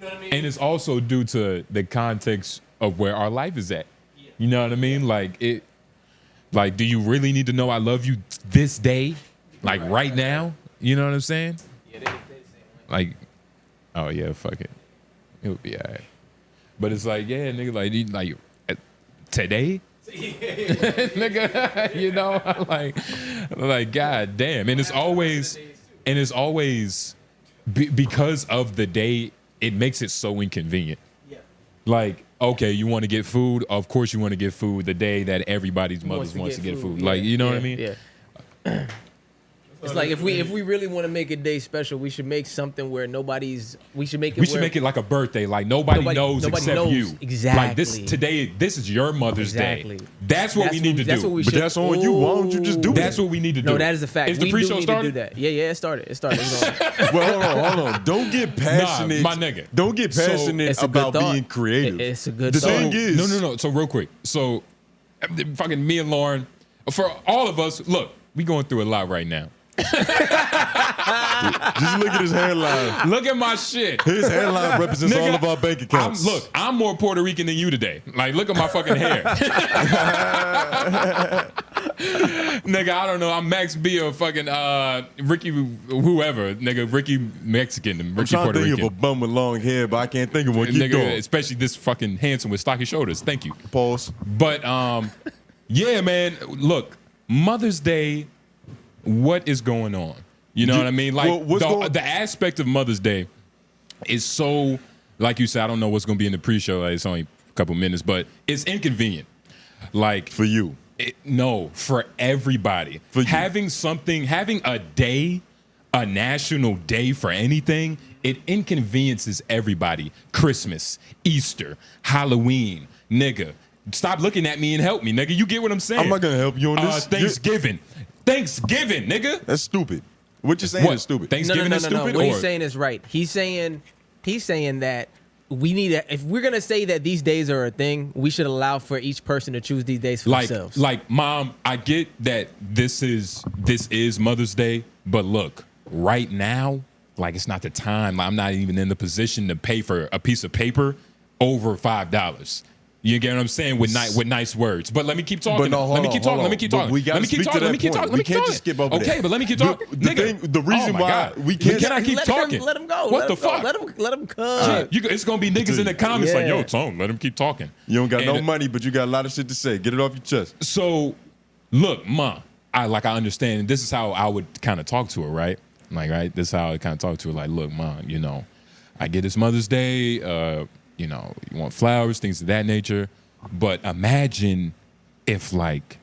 know what I mean? And it's also due to the context of where our life is at. You know what I mean? Like do you really need to know I love you this day? Like right now? You know what I'm saying? Yeah, they Like, oh yeah, fuck it. It would be all right. But it's like, yeah, nigga, like today? Nigga, you know, like god damn. And it's always because of the day, it makes it so inconvenient. Yeah. Like, okay, you want to get food? Of course you want to get food the day that everybody's mothers wants to get food. Yeah, like, you know what I mean? Yeah. It's like if we really want to make a day special, we should make something where we should make it like a birthday. Like nobody knows except you. Exactly. Like this is your Mother's Day. That's what we need to do. But that's on you. Why don't you just do it? That's what we need to do. No, that is a fact. Is the pre-show started? Yeah, it started. Well, hold on. Don't get passionate. Nah, my nigga. Don't get passionate about being creative. It's a good The thought. thing is, No. So real quick. So fucking me and Lauren, for all of us, look, we going through a lot right now. just look at his hairline. Look at my shit. His hairline represents all of our bank accounts. I'm more Puerto Rican than you today. Like, look at my fucking hair. Nigga, I don't know. I'm Max B or fucking Ricky whoever. Nigga, Ricky Mexican and Ricky I'm trying Puerto to think Rican. of a bum with long hair, but I can't think of one. Keep going. Especially this fucking handsome with stocky shoulders. Thank you. Pause. But yeah, man. Look, Mother's Day. What is going on? You know what I mean? Like the aspect of Mother's Day is so, like you said, I don't know what's going to be in the pre-show. Like, it's only a couple minutes, but it's inconvenient. Like for you. No, for everybody. For you. Having a day, a national day for anything, it inconveniences everybody. Christmas, Easter, Halloween, nigga. Stop looking at me and help me, nigga. You get what I'm saying? I'm not going to help you on this. Thanksgiving, nigga. That's stupid. What you're saying is stupid. Thanksgiving is stupid? What he's saying is right. He's saying that we need if we're gonna say that these days are a thing, we should allow for each person to choose these days for themselves. Like, Mom, I get that this is Mother's Day, but look, right now, like, it's not the time. I'm not even in the position to pay for a piece of paper over $5. You get what I'm saying? With nice words. But let me keep talking. Let me keep talking. We can't just skip over that. Okay, but let me keep talking. The reason why we can't. Can I keep talking? Let him go. What the fuck? Let him come. It's going to be niggas in the comments like, yo, Tone, let him keep talking. You don't got no money, but you got a lot of shit to say. Get it off your chest. So, look, Ma, I understand. This is how I would kind of talk to her, right? Like, right? This is how I kind of talk to her. Like, look, Ma, you know, I get it's Mother's Day. You know, you want flowers, things of that nature. But imagine if, like,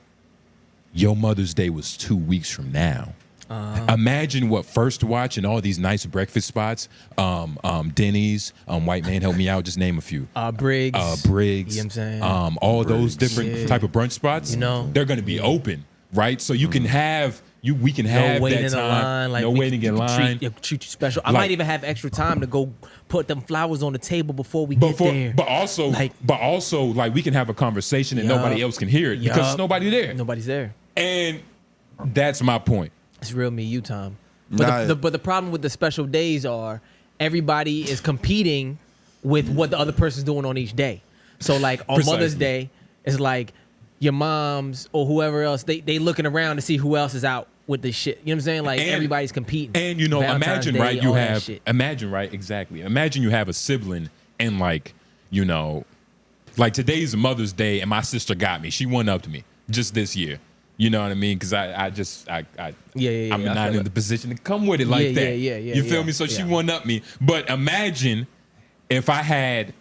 your Mother's Day was 2 weeks from now. Imagine what First Watch and all these nice breakfast spots, Denny's, White Man, help me out, just name a few. Briggs. Briggs. You know what I'm saying? All those different type of brunch spots, you know, they're going to be open, right? So you can have... we can have that time. No waiting in line. Treat you special. I might even have extra time to go put them flowers on the table before we get there. But also, we can have a conversation and nobody else can hear it because there's nobody there. Nobody's there. And that's my point. It's real me, you, Tom. But the problem with the special days are everybody is competing with what the other person's doing on each day. So, like, on Mother's Day, it's like your moms or whoever else, they looking around to see who else is out with this shit. You know what I'm saying? Like, everybody's competing. And, you know, imagine you have a sibling and, like, you know, like, today's Mother's Day and my sister got me. She one-upped me just this year. You know what I mean? Because I'm not in the position to come with it like that. You feel me? So she one-upped me. But imagine if I had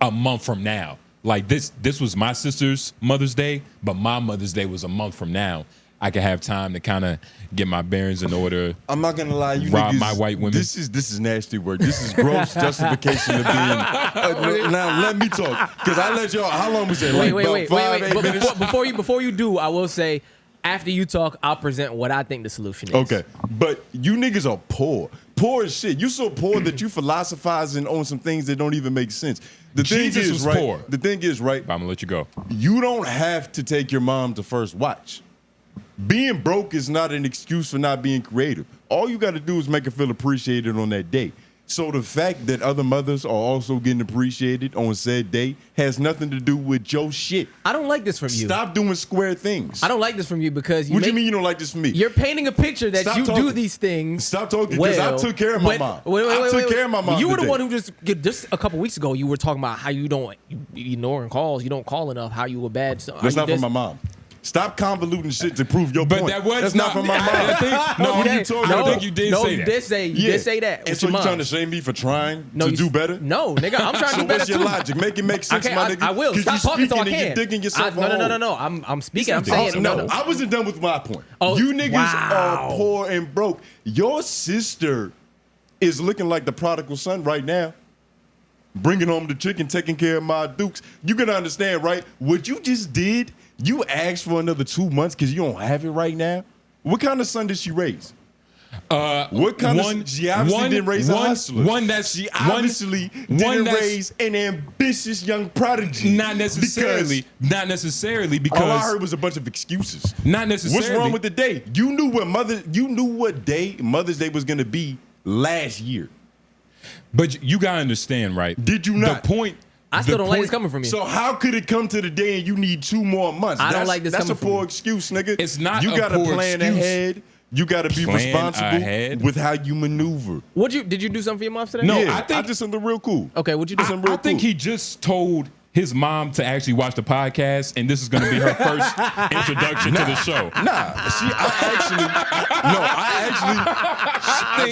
a month from now. Like, this was my sister's Mother's Day, but my Mother's Day was a month from now. I could have time to kind of get my bearings in order. I'm not gonna lie, you rob niggas, my white women. This is nasty work. This is gross justification of being. Now let me talk, because I let y'all. How long was that? Wait. Before you do, I will say, after you talk, I'll present what I think the solution is. Okay, but you niggas are poor as shit. You so poor that you philosophizing on some things that don't even make sense. The thing is, right? I'm gonna let you go. You don't have to take your mom to First Watch. Being broke is not an excuse for not being creative. All you got to do is make her feel appreciated on that day. So the fact that other mothers are also getting appreciated on said day has nothing to do with your shit. I don't like this from you. Stop doing square things. I don't like this from you because What do you mean you don't like this from me? You're painting a picture that Stop you talking. do these things. Stop talking because I took care of my mom. I took care of my mom. You were the today. one who just a couple weeks ago you were talking about how you ignoring calls, you don't call enough, how you were bad. So that's not from my mom. Stop convoluting shit to prove your point. But that's not from my mom. I think you did say that. You did say that. And so you trying to shame me for trying to do better? No, nigga, I'm trying to do better too. So what's your logic? Make it make sense, my nigga. I will. Stop talking so I can. You're digging yourself No. I'm speaking. I'm saying no. I wasn't done with my point. Oh, you niggas are poor and broke. Your sister is looking like the prodigal son right now. Bringing home the chicken, taking care of my dukes. You can understand, right? What you just did, you asked for another 2 months because you don't have it right now. What kind of son did she raise? What kind of? She obviously didn't raise a hustler. She obviously didn't raise an ambitious young prodigy. Not necessarily because all I heard was a bunch of excuses. Not necessarily. What's wrong with the day? You knew what day Mother's Day was going to be last year. But you gotta understand, right? Did you not? The point. I still don't like this coming from you. So how could it come to the day and you need 2 more months? I don't like this coming from you. That's a poor excuse, nigga. It's not. You gotta plan ahead. You gotta be responsible with how you maneuver. Did you do something for your mom today? No, yeah, I did something real cool. Okay, what'd you do? I think he just told his mom to actually watch the podcast, and this is going to be her first introduction to the show.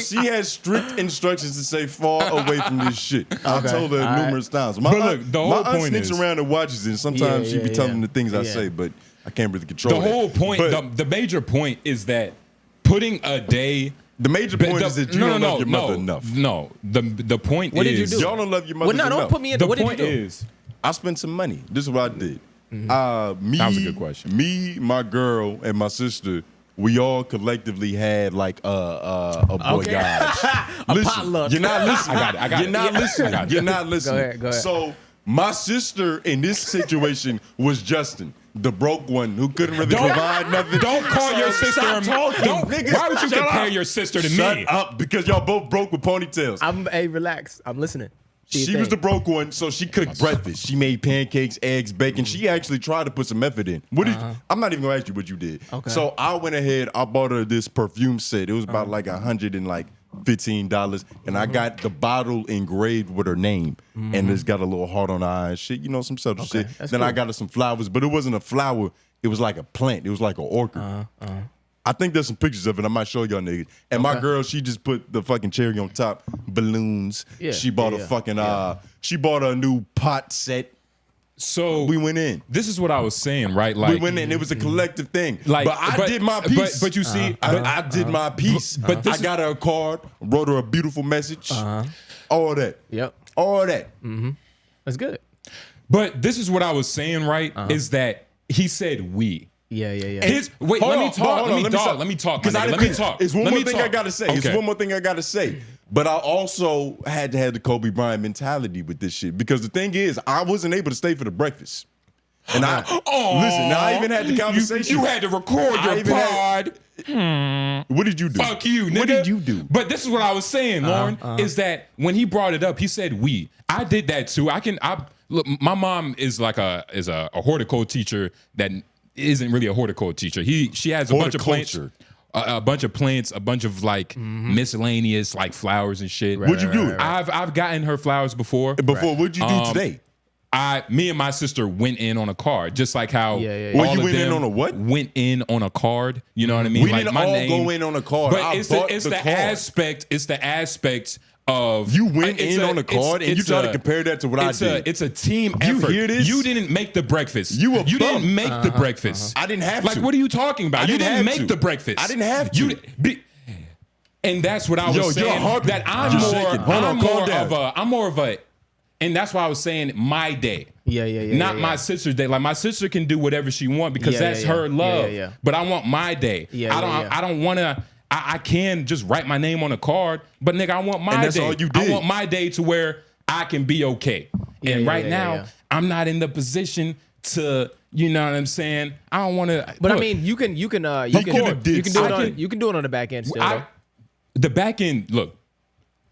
She has strict instructions to stay far away from this shit. I've told her numerous times. My aunt sneaks around and watches it, and sometimes she be telling the things I say, but I can't really control the whole point. The major point is that putting a day. The major point is that you don't love your mother enough. No, the point is. What did you do? Y'all don't love your mother enough. Don't put me in. What did you do? Is. I spent some money. This is what I did. That was a good question. Me, my girl, and my sister, we all collectively had like a boy guys. A potluck. You're not listening. I got it. You're not listening. You're not listening. Go ahead. So my sister in this situation was Justin, the broke one who couldn't really provide nothing. Don't call your sister. Why would you compare your sister to me? Shut up, because y'all both broke with ponytails. Relax. I'm listening. She was the broke one, so she cooked breakfast. She made pancakes, eggs, bacon. She actually tried to put some effort in. I'm not even gonna ask you what you did. Okay. So I went ahead. I bought her this perfume set. It was about like $115, and I got the bottle engraved with her name, and it's got a little heart on the eye and shit. You know, some subtle shit. Then I got her some flowers, but it wasn't a flower. It was like a plant. It was like an orchid. I think there's some pictures of it. I might show y'all niggas. And my girl, she just put the fucking cherry on top, balloons. Yeah, she bought a fucking she bought a new pot set. So we went in. This is what I was saying, right? Like we went in. It was a collective thing. Like, but I did my piece. But you see, I did my piece. But I got her a card, wrote her a beautiful message. All that. Yep. All that. That's good. But this is what I was saying, right? Is that he said we. Yeah. Wait, let me talk. Because let me talk. It's one more thing I gotta say. It's one more thing I gotta say. But I also had to have the Kobe Bryant mentality with this shit. Because the thing is, I wasn't able to stay for the breakfast. And listen, now I even had the conversation. You had to record your pod. What did you do? Fuck you, nigga. What did you do? But this is what I was saying, Lauren, is that when he brought it up, he said we. I did that too. Look, my mom is like a horticulture teacher that isn't really a horticulture teacher. She has a bunch of plants. A bunch of plants, a bunch of like miscellaneous like flowers and shit. What'd you do? I've gotten her flowers before. What'd you do today? Me and my sister went in on a card, just like how Well, you went in on a what? Went in on a card. You know what I mean? We like didn't my all name, go in on a card. But it's the aspect. It's the aspect of you went in on a card and you try to compare that to what I did. It's a team effort. You hear this? You didn't make the breakfast. You didn't make the breakfast. I didn't have to. Like, what are you talking about? You didn't make the breakfast. I didn't have to. And that's what I was saying. That I'm more of a, and that's why I was saying my day. Not my sister's day. Like my sister can do whatever she wants because that's her love. But I want my day. I don't want to. I can just write my name on a card, but nigga, I want my day. That's all you did. I want my day to where I can be okay. And right now, I'm not in the position to, you know what I'm saying? I don't want to. But look, I mean, you can do it on the back end still. The back end, look,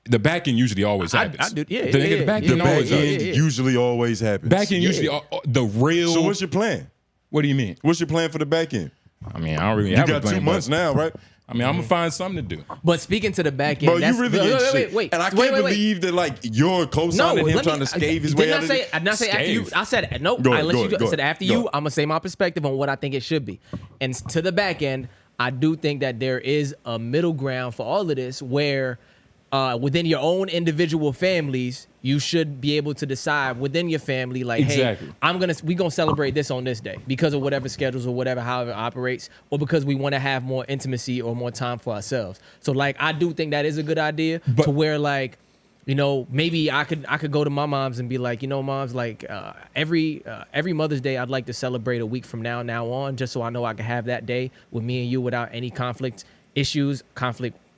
the back end usually always happens. I do, yeah. The back end always happens. Usually always happens. Back end usually the real. So what's your plan? What do you mean? What's your plan for the back end? I mean, I don't really have a plan. You got 2 months now, right? I mean, I'm gonna find something to do. But speaking to the back end, bro, you really wait. And I can't believe that like you're co-signing him trying to scave his way out of it. I did not say after you. I said no. I said after you. I'm gonna say my perspective on what I think it should be. And to the back end, I do think that there is a middle ground for all of this where within your own individual families, you should be able to decide within your family, like, exactly. hey, we gonna celebrate this on this day because of whatever schedules or whatever, however it operates, or because we want to have more intimacy or more time for ourselves. So like, I do think that is a good idea to where like, you know, maybe I could go to my mom's and be like, you know, mom's, like every Mother's Day, I'd like to celebrate a week from now on, just so I know I can have that day with me and you without any conflict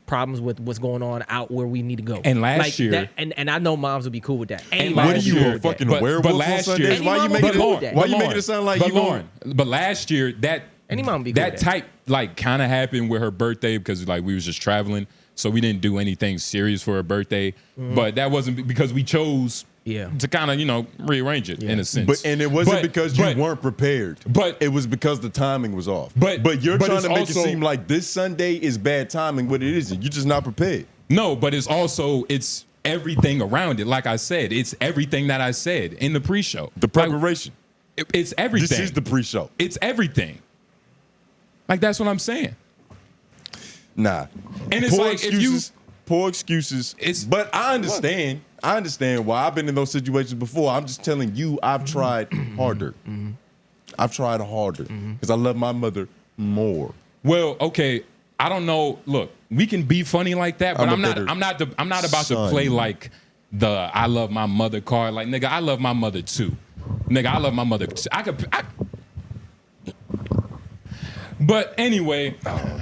problems with what's going on out where we need to go. And last year, that, and I know moms would be cool with that. And what are you, a fucking werewolf on Sundays? Why you making it sound like you Lauren? But last year, that any mom would be cool that with type like kind of happened with her birthday because like we was just traveling, so we didn't do anything serious for her birthday. But that wasn't because we chose. To kind of, you know, rearrange it in a sense. And it wasn't because you weren't prepared. But it was because the timing was off. But you're trying to make it seem like this Sunday is bad timing, but it isn't. You're just not prepared. No, but it's everything around it. Like I said, it's everything that I said in the pre-show. The preparation. Like, it's everything. This is the pre-show. It's everything. Like, that's what I'm saying. Nah. And it's poor like excuses, poor excuses. But I understand. I understand why. I've been in those situations before. I'm just telling you, I've tried harder. I've tried harder because I love my mother more. Well, okay, I don't know. Look, we can be funny like that, but I'm not about to play like the I love my mother card. Like, nigga, I love my mother too. Nigga, I love my mother too. But anyway,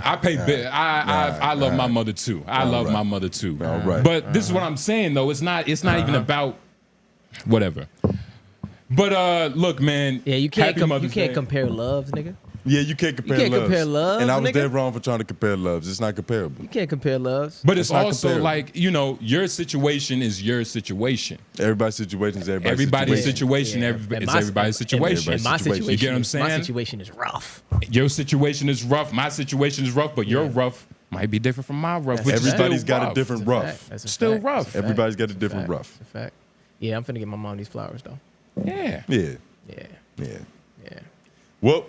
I pay. I love my mother too. I love my mother too. All right. But this is what I'm saying though. It's not even about whatever. But look, man. Yeah, you can't compare loves, nigga. Yeah, you can't compare loves. You can't compare loves, and I was nigga. dead wrong for trying to compare loves. It's not comparable. You can't compare loves. But it's also like, you know, your situation is your situation. Everybody's situation is everybody's situation. Everybody's situation. And my situation, you get what I'm saying? My situation is rough. Your situation is rough. My situation is rough, but your rough might be different from my rough. Everybody's got a different rough. Still rough. Everybody's got a different rough. That's a fact. Yeah, I'm finna get my mom these flowers though. Yeah. Well,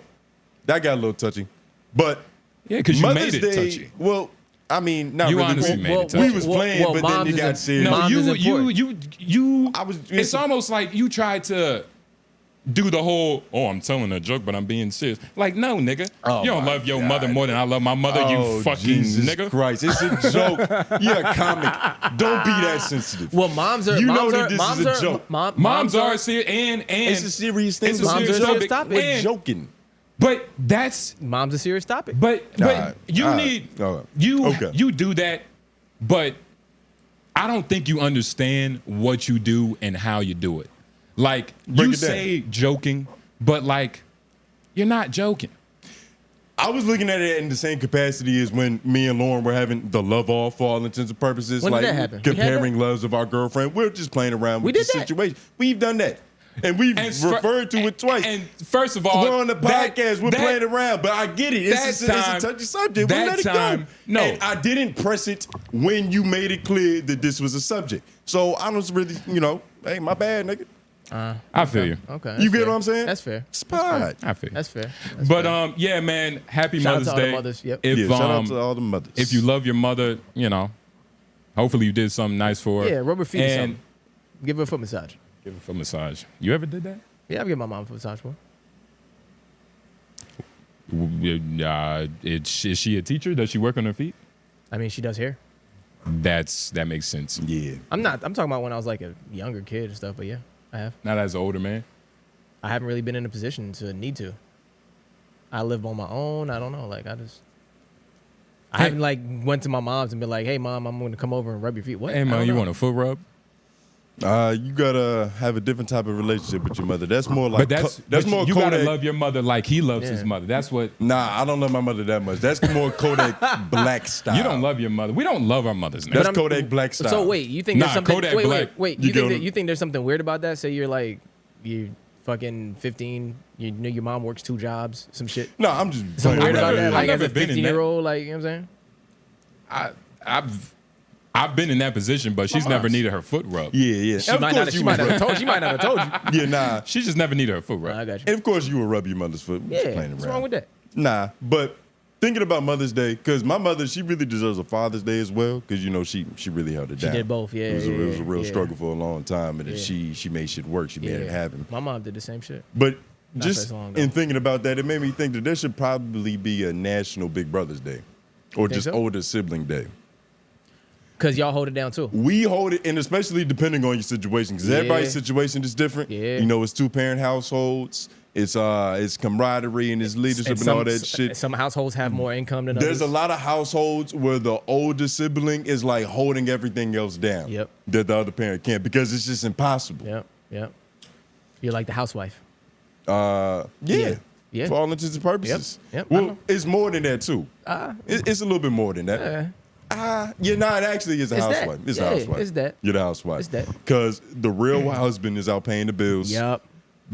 that got a little touchy, but because you Mother's made it Day, touchy. Well, I mean, not you really. honestly made it touchy. We was playing, but then you got serious. No, you. It's almost like you tried to do the whole. Oh, I'm telling a joke, but I'm being serious. Like, no, nigga, you don't love your mother more than I love my mother. You fucking Jesus nigga. Christ, it's a joke. You're a comic. Don't be that sensitive. Well, moms are. You moms know that are, this moms is a are, joke. Moms are serious, and it's a serious thing. It's a serious topic. We're joking. But that's mom's a serious topic. But you need you do that, but I don't think you understand what you do and how you do it. Like you say joking, but like you're not joking. I was looking at it in the same capacity as when me and Lauren were having the love off for all intents and purposes. When like did that happen? Comparing loves of our girlfriend. We're just playing around with the situation. We've done that. And we've referred to it twice. And first of all, we're on the podcast. We're playing around, but I get it. It's a touchy subject. We let it go. No, and I didn't press it when you made it clear that this was a subject. So I was really, hey, my bad, nigga. I feel you. Okay, you get what I'm saying? That's fair. Spot. I feel you. That's fair. But yeah, man. Happy Mother's Day. Mothers. Yep. If shout out to all the mothers. If you love your mother, hopefully you did something nice for her. Yeah, rub her feet or something. Give her a foot massage. Give her a foot massage. You ever did that? Yeah, I've given my mom a foot massage for. Is she a teacher? Does she work on her feet? I mean, she does hair. That makes sense. Yeah. I'm talking about when I was like a younger kid and stuff, but yeah, I have. Not as an older man? I haven't really been in a position to need to. I live on my own. I don't know. Like, I haven't like went to my mom's and been like, hey, mom, I'm going to come over and rub your feet. What? Hey, mom, you want a foot rub? You gotta have a different type of relationship with your mother. That's more like, But that's more you Kodak. gotta love your mother like he loves his mother. That's what. Nah, I don't love my mother that much. That's more Kodak Black style. You don't love your mother. We don't love our mothers. Now. That's Kodak Black style. So wait, you think there's something? Kodak Black. Wait. You think there's something weird about that? Say you're like you fucking 15. You know your mom works 2 jobs, some shit. No, I'm just Something weird about that. Like I've as a never been in 15-year-old, like you know what I'm saying? I've been in that position, but she's never needed her foot rubbed. Yeah. She might not have told you. Yeah, nah. She just never needed her foot rubbed. I got you. And of course, you would rub your mother's foot. Yeah, what's wrong with that? Nah, but thinking about Mother's Day, because my mother, she really deserves a Father's Day as well, because, you know, she really held it down. She did both, yeah. It was a real struggle for a long time, and then she made shit work. She made it happen. My mom did the same shit. But Not just so long ago. in thinking about that, it made me think that there should probably be a National Big Brothers Day, or just so? Older Sibling Day. Because y'all hold it down too. We hold it, and especially depending on your situation, because everybody's situation is different. Yeah. You know, it's 2-parent households. It's camaraderie and it's leadership and all that shit. Some households have more income than There's others. a lot of households where the older sibling is like holding everything else down. Yep. That the other parent can't, because it's just impossible. Yep. You're like the housewife. Yeah. Yeah. For all intents and purposes. Yep, I Well, know. it's more than that too. It's a little bit more than that. It actually is a It's that. housewife. It's a Yeah, housewife. it's that. You're the housewife. It's that. Because the real husband is out paying the bills. Yep.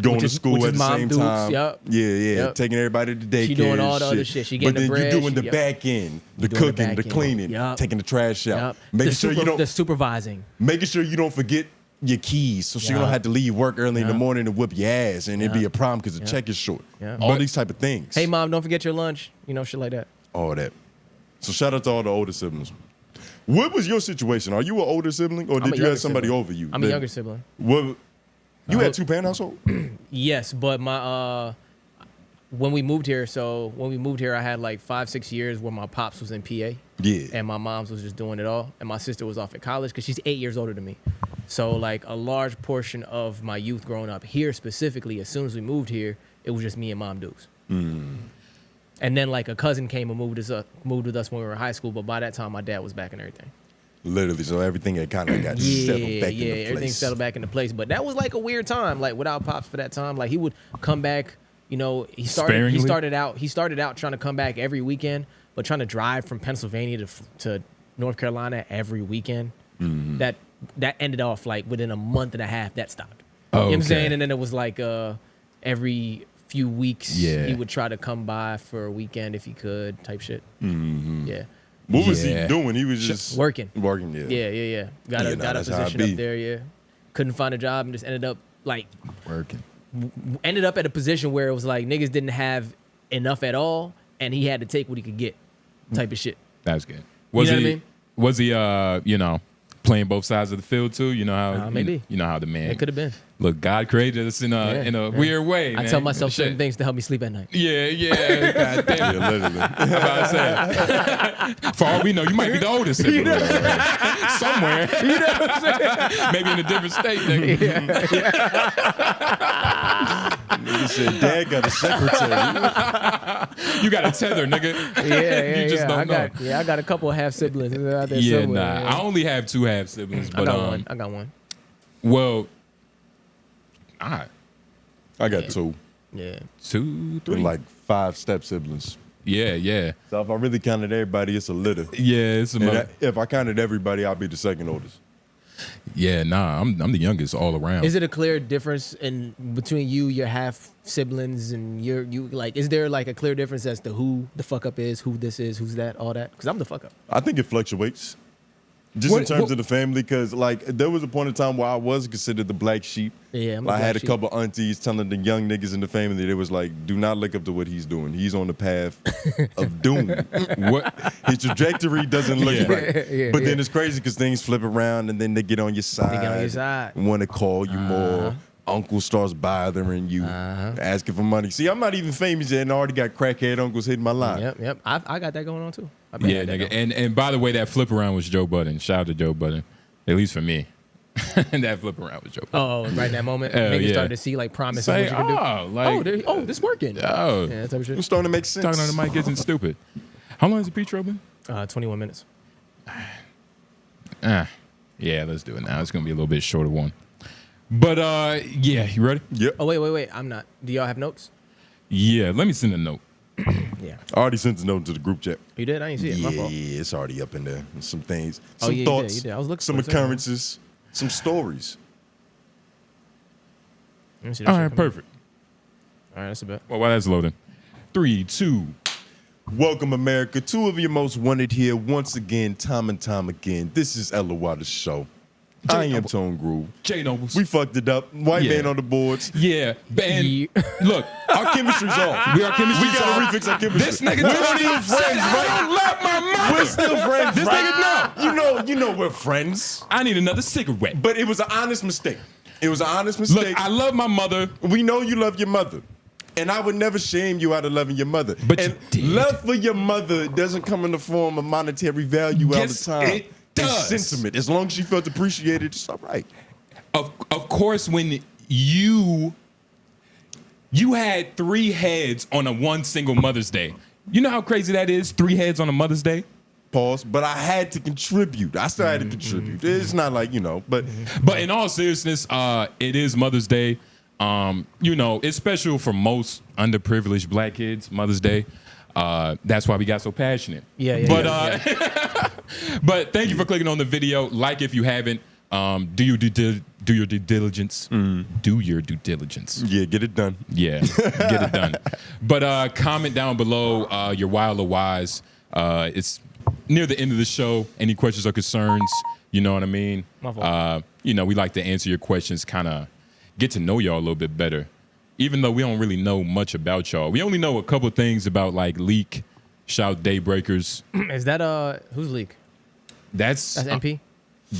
Going Which to is- school which at is the Mom same Dukes, time. yep. Yeah. Yep. Taking everybody to daycare. She doing and all the other shit. She getting but the then bread, you doing the yep. back end, the doing the cooking, back the end. cleaning, Yep. taking the trash out, Yep. making sure you don't, The supervising. making sure you don't forget your keys, so she Yep. don't have to leave work early in the Yep. morning to whip your ass, and it'd be Yep. a problem because the check is short. Yep. All these type of things. Hey mom, don't forget your lunch. You know, shit like that. All that. So shout out to all the older siblings. What was your situation? Are you an older sibling, or I'm did a you younger have somebody sibling. over you? I'm a younger sibling. What? You had 2-parent household? Yes, but my when we moved here, I had like 5-6 years where my pops was in PA. Yeah. And my mom's was just doing it all. And my sister was off at college because she's 8 years older than me. So like a large portion of my youth growing up here specifically, as soon as we moved here, it was just me and Mom Dukes. And then like a cousin came and moved with us when we were in high school. But by that time, my dad was back and everything. Literally, so everything had kind of got settled back into place. Everything settled back into place. But that was like a weird time, like without pops for that time. Like he would come back, you know, he started out trying to come back every weekend, but trying to drive from Pennsylvania to North Carolina every weekend. That ended off like within a month and a half, that stopped. You know what I'm saying? And then it was like every few weeks he would try to come by for a weekend if he could, type shit. Yeah. What was he doing? He was just working. Working, yeah. Yeah. Got a that's how it position be. up there, yeah. Couldn't find a job and just ended up like Working. ended up at a position where it was like niggas didn't have enough at all and he had to take what he could get, type of shit. That's good. You know what I mean? Was he you know, playing both sides of the field too? You know how maybe. you know how the man It could have been. Look, God created us in a weird way. I man. tell myself Shit. certain things to help me sleep at night. Yeah. God damn it. Yeah, literally. I'm about to say. For all we know, you might be the oldest sibling. Somewhere. You know what I'm saying? Maybe in a different state, nigga. He said, Dad got a secretary. You got a tether, nigga. Yeah, You just don't know. I got a couple of half siblings out there Yeah, somewhere. nah. I only have 2 half siblings, but I got one. well, all right. I got 2. Yeah. 2, 3. With like 5 step siblings. Yeah. So if I really counted everybody, it's a litter. Yeah, it's a And mother. if I counted everybody, I'd be the second oldest. Yeah, nah. I'm the youngest all around. Is it a clear difference in between you, your half siblings, and you like? Is there like a clear difference as to who the fuck up is, who this is, who's that, all that? Because I'm the fuck up. I think it fluctuates. Just in terms of the family, because like there was a point in time where I was considered the black sheep. Yeah, I'm the I black had a sheep. couple aunties telling the young niggas in the family, they was like, do not look up to what he's doing. He's on the path of doom. What? His trajectory doesn't look Yeah. right. But then it's crazy because things flip around and then they get on your side. They get on your side. Want to call you more. Uncle starts bothering you, asking for money. See, I'm not even famous yet and I already got crackhead uncles hitting my line. Yep. I got that going on too. Yeah, nigga. And by the way, that flip around was Joe Budden. Shout out to Joe Budden. At least for me. And that flip around was Joe Budden. Oh, right in that moment, Hell niggas yeah. started to see like promise Say, of what you can do. This working. Oh. Yeah, that type of It's shit. starting to make sense. Talking on the mic isn't stupid. How long has the pre-tro been? 21 minutes. Yeah. Yeah, let's do it now. It's gonna be a little bit shorter one. But yeah, you ready? Yep. Oh wait. I'm not. Do y'all have notes? Yeah, let me send a note. Yeah. I already sent the note to the group chat. You did? I didn't see it. My fault. Yeah, it's already up in there. Some things, some Oh, yeah, thoughts, you did. I was looking some for it, something. occurrences, some stories. Let me see that All shit right, come in. perfect. All right, that's a bet. Well, while that's loading, 3, 2. Welcome, America. Two of your most wanted here once again, time and time again. This is LOI the show. I am Tone Groove. J Nobles. We fucked it up. White man on the boards. Yeah, and look, Our chemistry's off. we are chemistry. We gotta refix our chemistry. This nigga We're told me still friends, I right? don't love my mother. We're still friends, This right? nigga You know we're friends. I need another cigarette. But it was an honest mistake. It was an honest mistake. Look, I love my mother. We know you love your mother. And I would never shame you out of loving your mother. But and you did. love for your mother doesn't come in the form of monetary value all the Yes, time. it does. It's sentiment. As long as she felt appreciated, it's all right. Of course, when you had 3 heads on a one single Mother's Day. You know how crazy that is? 3 heads on a Mother's Day. Pause. But I had to contribute. I still had to contribute. It's not like, but In all seriousness, it is Mother's Day. It's special for most underprivileged black kids, Mother's Day. That's why we got so passionate. But thank you for clicking on the video. Like if you haven't. Do your due diligence. Do your due diligence. Yeah, get it done. Yeah, get it done. But comment down below your wild LOIs. It's near the end of the show. Any questions or concerns? You know what I mean? My fault. We like to answer your questions, kind of get to know y'all a little bit better. Even though we don't really know much about y'all. We only know a couple things about like Leak, shout Daybreakers. Is that who's Leak? That's MP?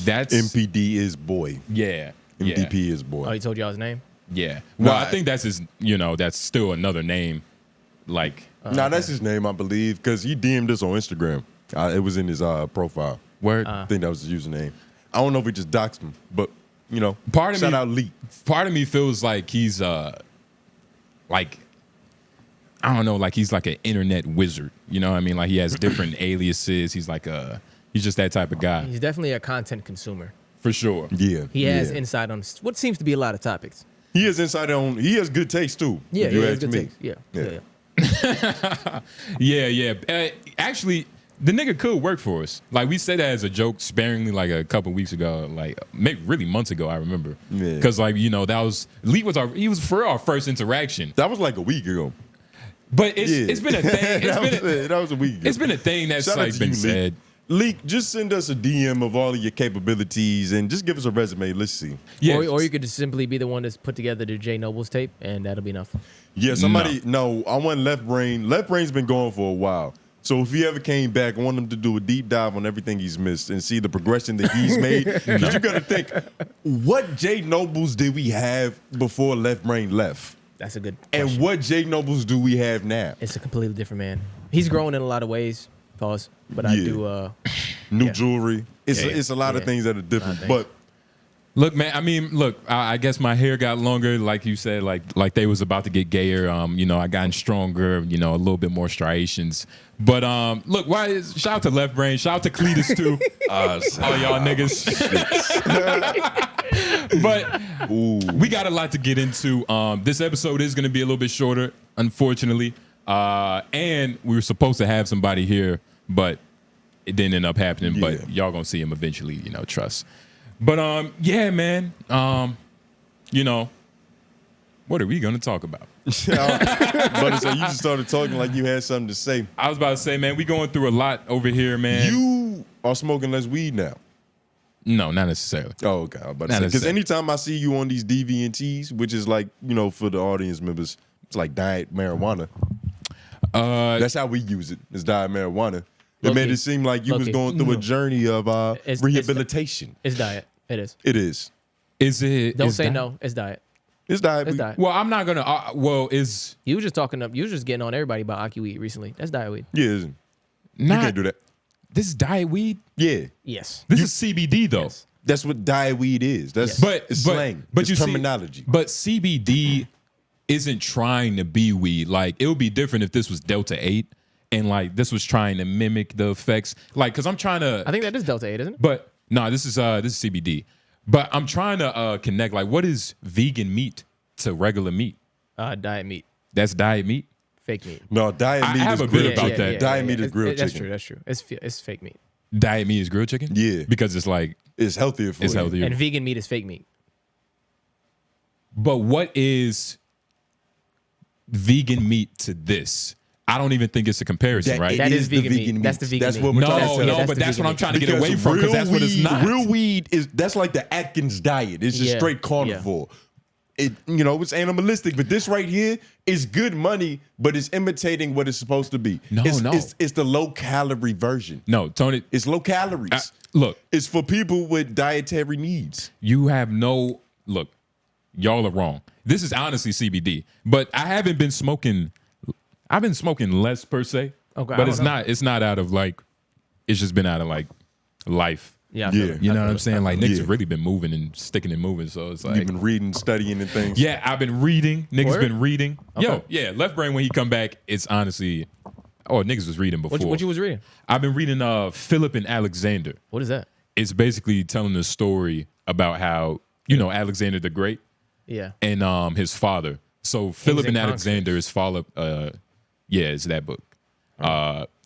That's MPD is boy. Yeah. MVP is boy. Oh, he told y'all his name? Yeah. Well, Nah. I think that's his, that's still another name. Like, That's his name, I believe, because he DM'd us on Instagram. It was in his profile. word. I think that was his username. I don't know if we just doxed him, but, Part of shout me- out Lee. Part of me feels like he's like, I don't know, like he's like an internet wizard. You know what I mean? Like he has different aliases. He's like he's just that type of guy. He's definitely a content consumer. For sure. Yeah. He has yeah. insight on what seems to be a lot of topics. He has insight on, he has good taste too. Yeah, if you he ask has good me. taste. Yeah. Yeah. Actually, the nigga could work for us. Like we said that as a joke sparingly like a couple weeks ago, like maybe really months ago, I remember. Yeah. Because that was Lee was our first interaction. That was like a week ago. But it's been a thing. That was a week ago. It's been a thing that's Shout out like to been you, Lee. said. Leak, just send us a DM of all of your capabilities and just give us a resume. Let's see. Yeah. Or you could just simply be the one that's put together the J Nobles tape, and that'll be enough. Yeah, somebody, no, I want Left Brain. Left Brain's been going for a while. So if he ever came back, I want him to do a deep dive on everything he's missed and see the progression that he's made. Because you got to think, what J Nobles did we have before Left Brain left? That's a good question. And what J Nobles do we have now? It's a completely different man. He's grown in a lot of ways. Pause. But I Yeah. do. New Yeah. jewelry. It's Yeah. it's a lot of Yeah. things that are different. things. But Look, man. I mean, look. I guess my hair got longer, like you said, like they was about to get gayer. I gotten stronger. A little bit more striations. But look, shout out to Left Brain. Shout out to Cletus too. All y'all niggas. But we got a lot to get into. This episode is going to be a little bit shorter, unfortunately. And we were supposed to have somebody here, but it didn't end up happening. Yeah. But y'all gonna see him eventually. Trust. But yeah, man. What are we gonna talk about? But so you just started talking like you had something to say. I was about to say, man, we going through a lot over here, man. You are smoking less weed now. No, not necessarily. Oh, okay. I was about to Not say, because necessarily. anytime I see you on these DVNTs, which is like, for the audience members, it's like diet marijuana. That's how we use it. It's diet marijuana. It made it seem like you was Low-key. going through a journey of It's- rehabilitation. It's diet. It is. It is. Is it? Don't is say that- no. It's diet. It's diet. It's weed. diet. Well, I'm not gonna. Is You was just talking up. You was just getting on everybody about Aki weed recently. That's diet weed. Yeah, you not can't do that. this is diet weed. Yeah, Yes. This is CBD though. Yes. that's what diet weed is. That's it's slang. But it's you see- terminology. but CBD isn't trying to be weed. Like it would be different if this was 𝙿𝙾𝚃 and like this was trying to mimic the effects. Like, cause I'm trying to. I think that is Delta 8, isn't it? But No, this is CBD. But I'm trying to connect. Like, what is vegan meat to regular meat? Diet meat. That's diet meat. Fake meat. No, diet meat have is a bit grilled about chicken. that. Diet meat is grilled chicken. That's true. It's fake meat. Diet meat is grilled chicken. Yeah, because it's like it's healthier for you. It's healthier. And vegan meat is fake meat. But what is vegan meat to this? I don't even think it's a comparison, right? That is vegan meat. That's the vegan That's meat. what we're trying to say. No, but that's what I'm trying to get away from, because that's what it's not. Real weed that's like the Atkins diet. It's just straight carnivore. It, it's animalistic, but this right here is good money, but it's imitating what it's supposed to be. It's the low calorie version. No, Tony, it's low calories. Look, it's for people with dietary needs. You have no look. Y'all are wrong. This is honestly CBD, but I haven't been smoking. I've been smoking less per se, but it's not out of like. It's just been out of like life. Yeah, you know what I'm saying? Like niggas have really been moving and sticking and moving, so it's like you've been reading, studying, and things. Yeah, I've been reading. Niggas been reading. Okay. Yo, Left Brain when he come back, it's honestly. Oh, niggas was reading before. What you was reading? I've been reading Philip and Alexander. What is that? It's basically telling the story about how Alexander the Great. Yeah. And his father. So Philip and Alexander is Philip. It's that book.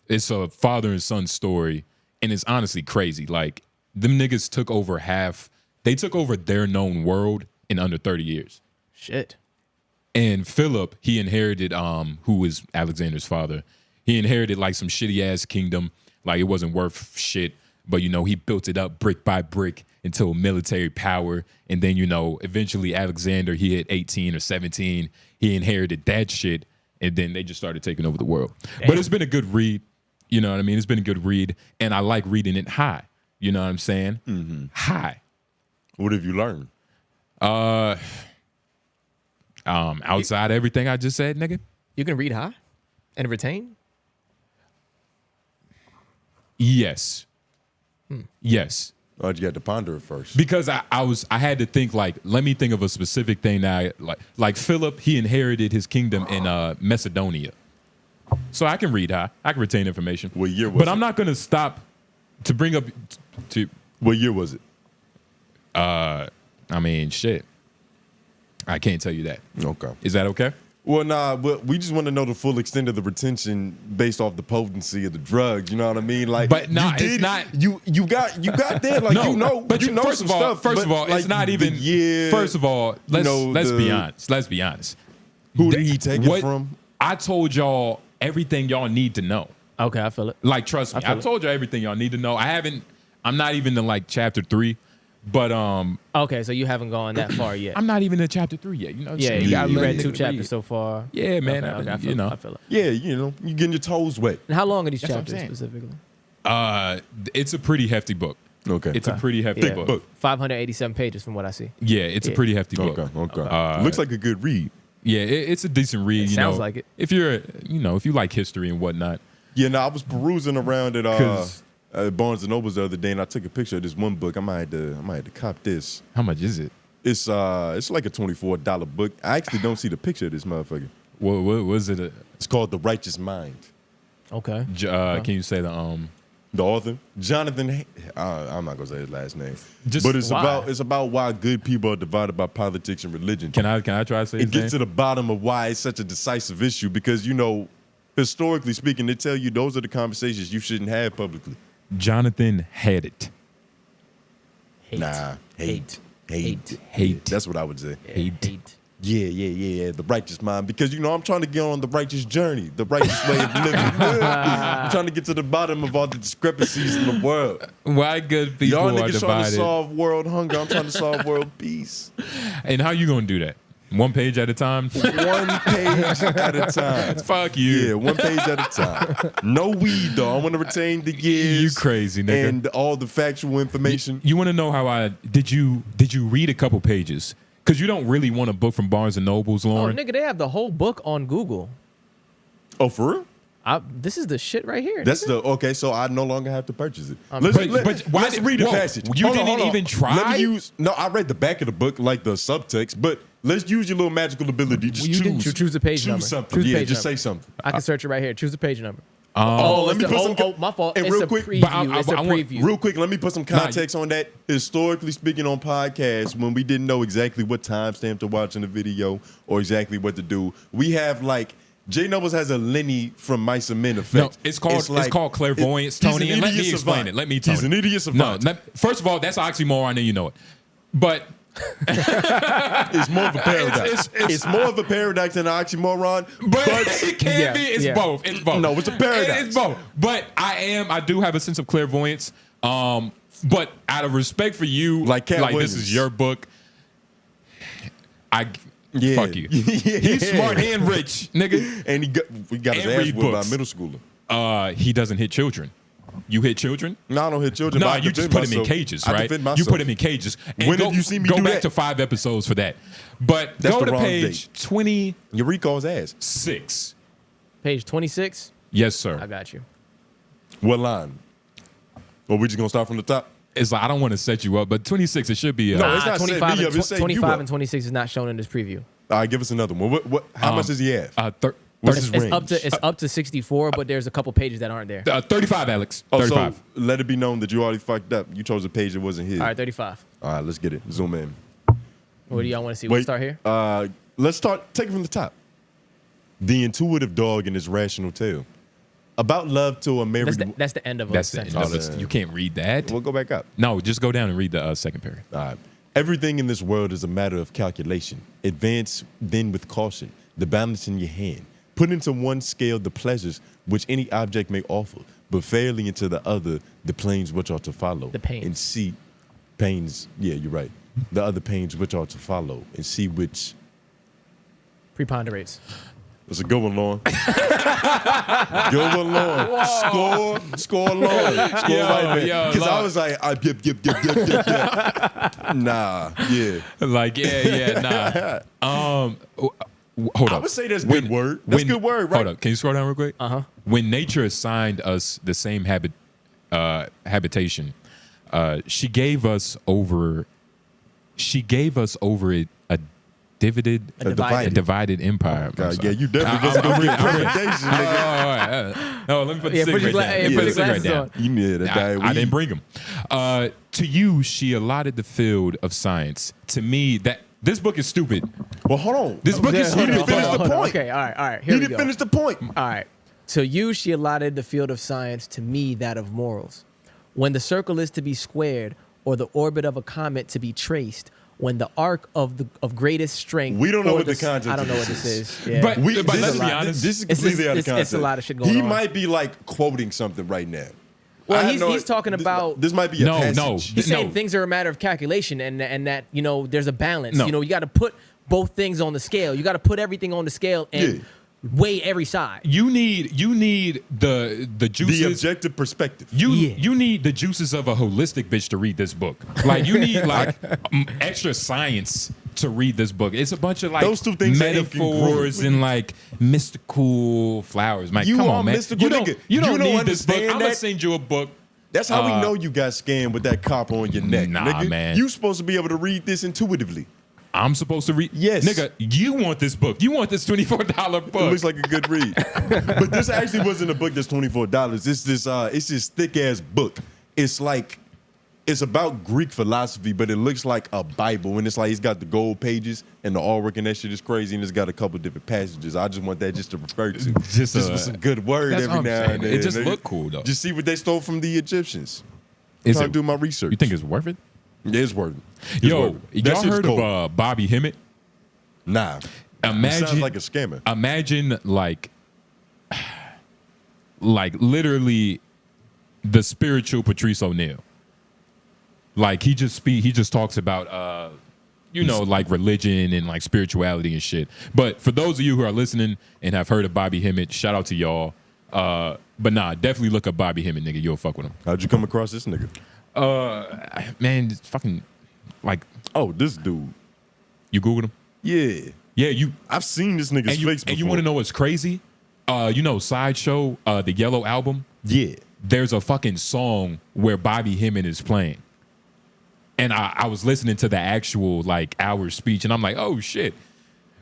It's a father and son story, and it's honestly crazy. Like them niggas took over they took over their known world in under 30 years. Shit. And Philip, he inherited who is Alexander's father. He inherited like some shitty ass kingdom. Like it wasn't worth shit, but he built it up brick by brick into military power. And then, eventually Alexander, he hit 18 or 17. He inherited that shit. And then they just started taking over the world. Damn. But it's been a good read. You know what I mean? It's been a good read. And I like reading it high. You know what I'm saying? Mm-hmm. High. What have you learned? Outside everything I just said, nigga. You can read high and retain? Yes. Yes. Oh, you got to ponder it first. Because I had to think like, let me think of a specific thing now. Like Philip, he inherited his kingdom in Macedonia. So I can read high. I can retain information. What year was it? But I'm not going to stop to bring up to. What year was it? I mean, shit. I can't tell you that. Okay. Is that okay? Well, nah, but we just want to know the full extent of the retention based off the potency of the drugs. You know what I mean? Like, but no, it's not. You got there. Like, no, but first of all, it's not even. First of all, let's be honest. Let's be honest. Who did he take it from? I told y'all everything y'all need to know. Okay, I feel it. Like, trust me, I told y'all everything y'all need to know. I'm not even in like chapter 3. But okay, so you haven't gone that far yet. I'm not even in chapter 3 yet. You know, you read 2 chapters so far. Yeah, man. Okay, I feel it. Yeah, you're getting your toes wet. And how long are these chapters specifically? It's a pretty hefty book. Okay, it's a pretty hefty book. 587 pages from what I see. Yeah, it's a pretty hefty book. Okay. Looks like a good read. Yeah, it's a decent read. Sounds like it. If you're, if you like history and whatnot. Yeah, I was perusing around at Barnes and Nobles the other day, and I took a picture of this one book. I might have to cop this. How much is it? It's like a $24 book. I actually don't see the picture of this motherfucker. What was it? It's called The Righteous Mind. Okay. Can you say the author? Jonathan. I'm not gonna say his last name. But it's about why good people are divided by politics and religion. Can I try to say it? Gets to the bottom of why it's such a decisive issue, because historically speaking, they tell you those are the conversations you shouldn't have publicly. Jonathan had it. Hate. Hate. That's what I would say. Hate. Yeah. The righteous mind. Because, I'm trying to get on the righteous journey, the righteous way of living. I'm trying to get to the bottom of all the discrepancies in the world. Why good people Y'all are divided. Y'all niggas trying to solve world hunger. I'm trying to solve world peace. And how you going to do that? 1 page at a time? 1 page at a time. Fuck you. Yeah, 1 page at a time. No weed, though. I want to retain the years. You crazy, nigga. And all the factual information. You want to know how did you read a couple pages? Because you don't really want a book from Barnes & Nobles, Lauren. Oh, nigga, they have the whole book on Google. Oh, for real? This is the shit right here. That's okay. So I no longer have to purchase it. Let's read the passage. You didn't even try. Let me I read the back of the book, like the subtext. But let's use your little magical ability. Just choose the page number. Choose something. Just say something. I can search it right here. Choose the page number. Let me put some. My fault. And It's real a quick, preview. It's a preview. Real quick, let me put some context on that. Historically speaking, on podcasts, when we didn't know exactly what timestamp to watch in the video or exactly what to do, we have like J Nobles has a Lenny from 𝙼𝙾𝚃 effect. No, it's called clairvoyance, Tony. And let me explain it. Let me, Tony. He's an idiot savant. No, first of all, that's an oxymoron, and you know it. But it's more of a paradox. It's more of a paradox than an oxymoron. But it can be. It's both. It's both. No, it's a paradox. It's both. But I do have a sense of clairvoyance. But out of respect for you, like this is your book. Fuck you. He's smart and rich, nigga. And we got his ass whipped by a middle schooler. He doesn't hit children. You hit children? No, I don't hit children. No, you just put them in cages, right? You put them in cages. And when have you seen me do that? Go back to 5 episodes for that. But that's go the to wrong page date. 20. Eureka's ass. 6. Page 26? Yes, sir. I got you. What line? Or we just going to start from the top? It's like, I don't want to set you up, but 26, it should be. No, it's not 25 and 26 is not shown in this preview. All right, give us another one. How much does he have? What's his range? range? It's up to 64, but there's a couple pages that aren't there. 35, Alex. Oh, 35. So let it be known that you already fucked up. You chose a page that wasn't his. All right, 35. All right, let's get it. Zoom in. What do y'all want to see? We'll start here? Let's start. Take it from the top. The intuitive dog and his rational tale. About love to a married... That's the end of a sentence. You can't read that. We'll go back up. No, just go down and read the second paragraph. All right. Everything in this world is a matter of calculation. Advance then with caution, the balance in your hand. Put into one scale the pleasures which any object may offer, but fairly into the other the pains which are to follow. The pains. And see pains, yeah, you're right. The other pains which are to follow, and see which... preponderates. That's a good one, Lauren. Good one, Lauren. Score, Lauren. Score right there. Because I was like, nah, yeah. Like, nah. Hold up. I would say that's good word. That's good word, right? Hold up. Can you scroll down real quick? Uh-huh. When nature assigned us the same habitation, she gave us over a divided empire. Oh, God, yeah, you definitely wasn't going to get recommendations, nigga. No, let me put the cigarette down. You need it. I didn't bring them. To you, she allotted the field of science. To me, this book is stupid. Well, hold on. This book is stupid. He didn't finish the point. Okay, all right. He didn't finish the point. All right. To you, she allotted the field of science. To me, that of morals. When the circle is to be squared, or the orbit of a comet to be traced, when the arc of greatest strength. We don't know what the context is. I don't know what this is. Yeah. But let's be honest. This is completely out of context. It's a lot of shit going on. He might be like quoting something right now. Well, he's talking about. This might be a passage. No. He's saying things are a matter of calculation, and that there's a balance. No. You got to put both things on the scale. You got to put everything on the scale and weigh every side. You need the juices. The objective perspective. You need the juices of a holistic bitch to read this book. Like you need like extra science to read this book. It's a bunch of like those two things metaphors and like mystical flowers. Like, come on, man. You don't need this book. understand I'm gonna send you a book. That's how we know you got scammed with that copper on your neck. Nah, nigga. man. You supposed to be able to read this intuitively. I'm supposed to read. Yes. Nigga, you want this book. You want this $24 book. It looks like a good read. But this actually wasn't a book that's $24. It's this thick ass book. It's about Greek philosophy, but it looks like a Bible. And it's like it's got the gold pages and the artwork and that shit is crazy. And it's got a couple different passages. I just want that just to refer to. Just with some good word every now and then. It just look cool though. Just see what they stole from the Egyptians. Is I do my research. You think it's worth it? Yeah, it's worth it. Y'all heard of 𝙿𝙾𝚃? Nah. Imagine, sounds like a scammer. Imagine like literally the spiritual Patrice O'Neal. Like he just talks about like religion and like spirituality and shit. But for those of you who are listening and have heard of 𝙿𝙾𝚃, shout out to y'all. But nah, definitely look up 𝙿𝙾𝚃, nigga. You'll fuck with him. How'd you come across this nigga? Man, it's fucking like. Oh, this dude. You Googled him? Yeah. I've seen this nigga's face before. And you want to know what's crazy? Sideshow, the Yellow album. Yeah. There's a fucking song where 𝙿𝙾𝚃 is playing. And I was listening to the actual like hour speech, and I'm like, oh shit.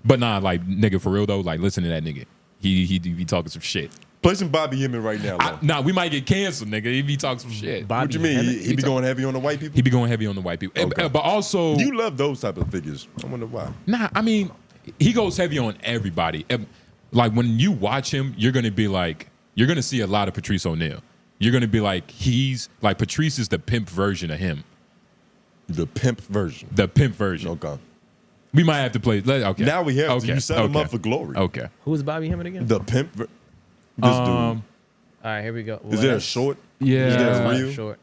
But nah, like nigga, for real though, like listen to that nigga. He be talking some shit. Play some Bobby Hemming right now. Nah, we might get canceled, nigga. He be talking some shit. What you mean? He be going heavy on the white people? He be going heavy on the white people. Okay. But also... You love those type of figures. I wonder why. Nah, I mean, he goes heavy on everybody. Like, when you watch him, you're going to be like... You're going to see a lot of Patrice O'Neal. You're going to be like, he's... Like, Patrice is the pimp version of him. The pimp version? The pimp version. Okay. We might have to play... Okay. Now we have to. You set him up for glory. Okay. Who's Bobby Hemming again? The pimp... This dude. All right, here we go. Is there a short? Yeah. Is there That's a not reel? short.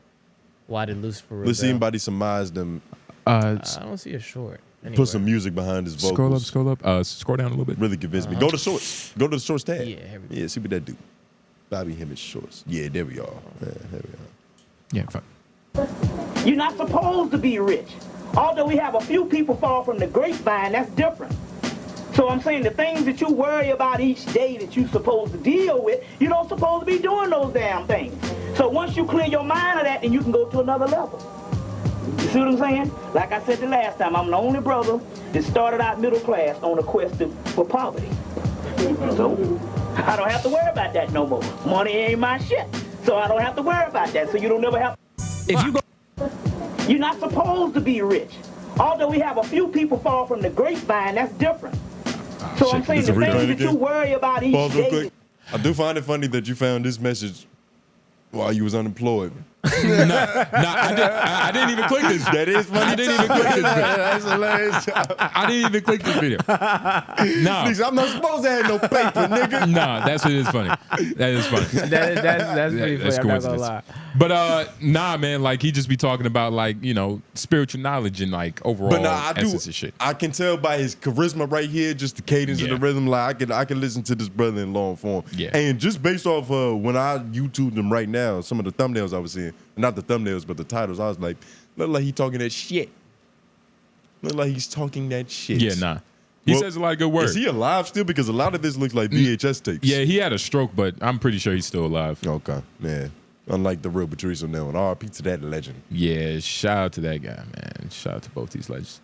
Why did Lucifer rebel? Let's see anybody surmise them. I don't see a short. Anywhere. Put some music behind his vocals. Scroll up. Scroll down a little bit. Really convince me. Go to shorts. Go to the shorts tab. Yeah, here we go. Yeah, see what that do. Bobby Hemming shorts. Yeah, there we are. Yeah, there we are. Yeah, fuck. You're not supposed to be rich. Although we have a few people fall from the grapevine, that's different. So I'm saying the things that you worry about each day that you're supposed to deal with, you don't supposed to be doing those damn things. So once you clear your mind of that, then you can go to another level. You see what I'm saying? Like I said the last time, I'm the only brother that started out middle class on a quest for poverty. So I don't have to worry about that no more. Money ain't my shit. So I don't have to worry about that. So you don't never have... If you go... You're not supposed to be rich. Although we have a few people fall from the grapevine, that's different. So I'm saying the things that you worry about each day. I do find it funny that you found this message while you was unemployed. I didn't even click this. That is funny. I didn't even click this video. That's hilarious. I didn't even click this video. No. I'm not supposed to have no paper, nigga. No, that's it is funny. That is funny. That's pretty funny. I'm not gonna lie. But nah, man, like he just be talking about like, you know, spiritual knowledge and like overall essence and shit. I can tell by his charisma right here, just the cadence and the rhythm. Like I can listen to this brother in long form. Yeah. And just based off when I YouTubed him right now, some of the thumbnails I was seeing, not the thumbnails, but the titles, I was like, look like he talking that shit. Look like he's talking that shit. Yeah, nah. He says a lot of good words. Is he alive still? Because a lot of this looks like VHS tapes. Yeah, he had a stroke, but I'm pretty sure he's still alive. Okay, man. Unlike the real Patrice O'Neal. And RIP to that legend. Yeah, shout out to that guy, man. Shout out to both these legends.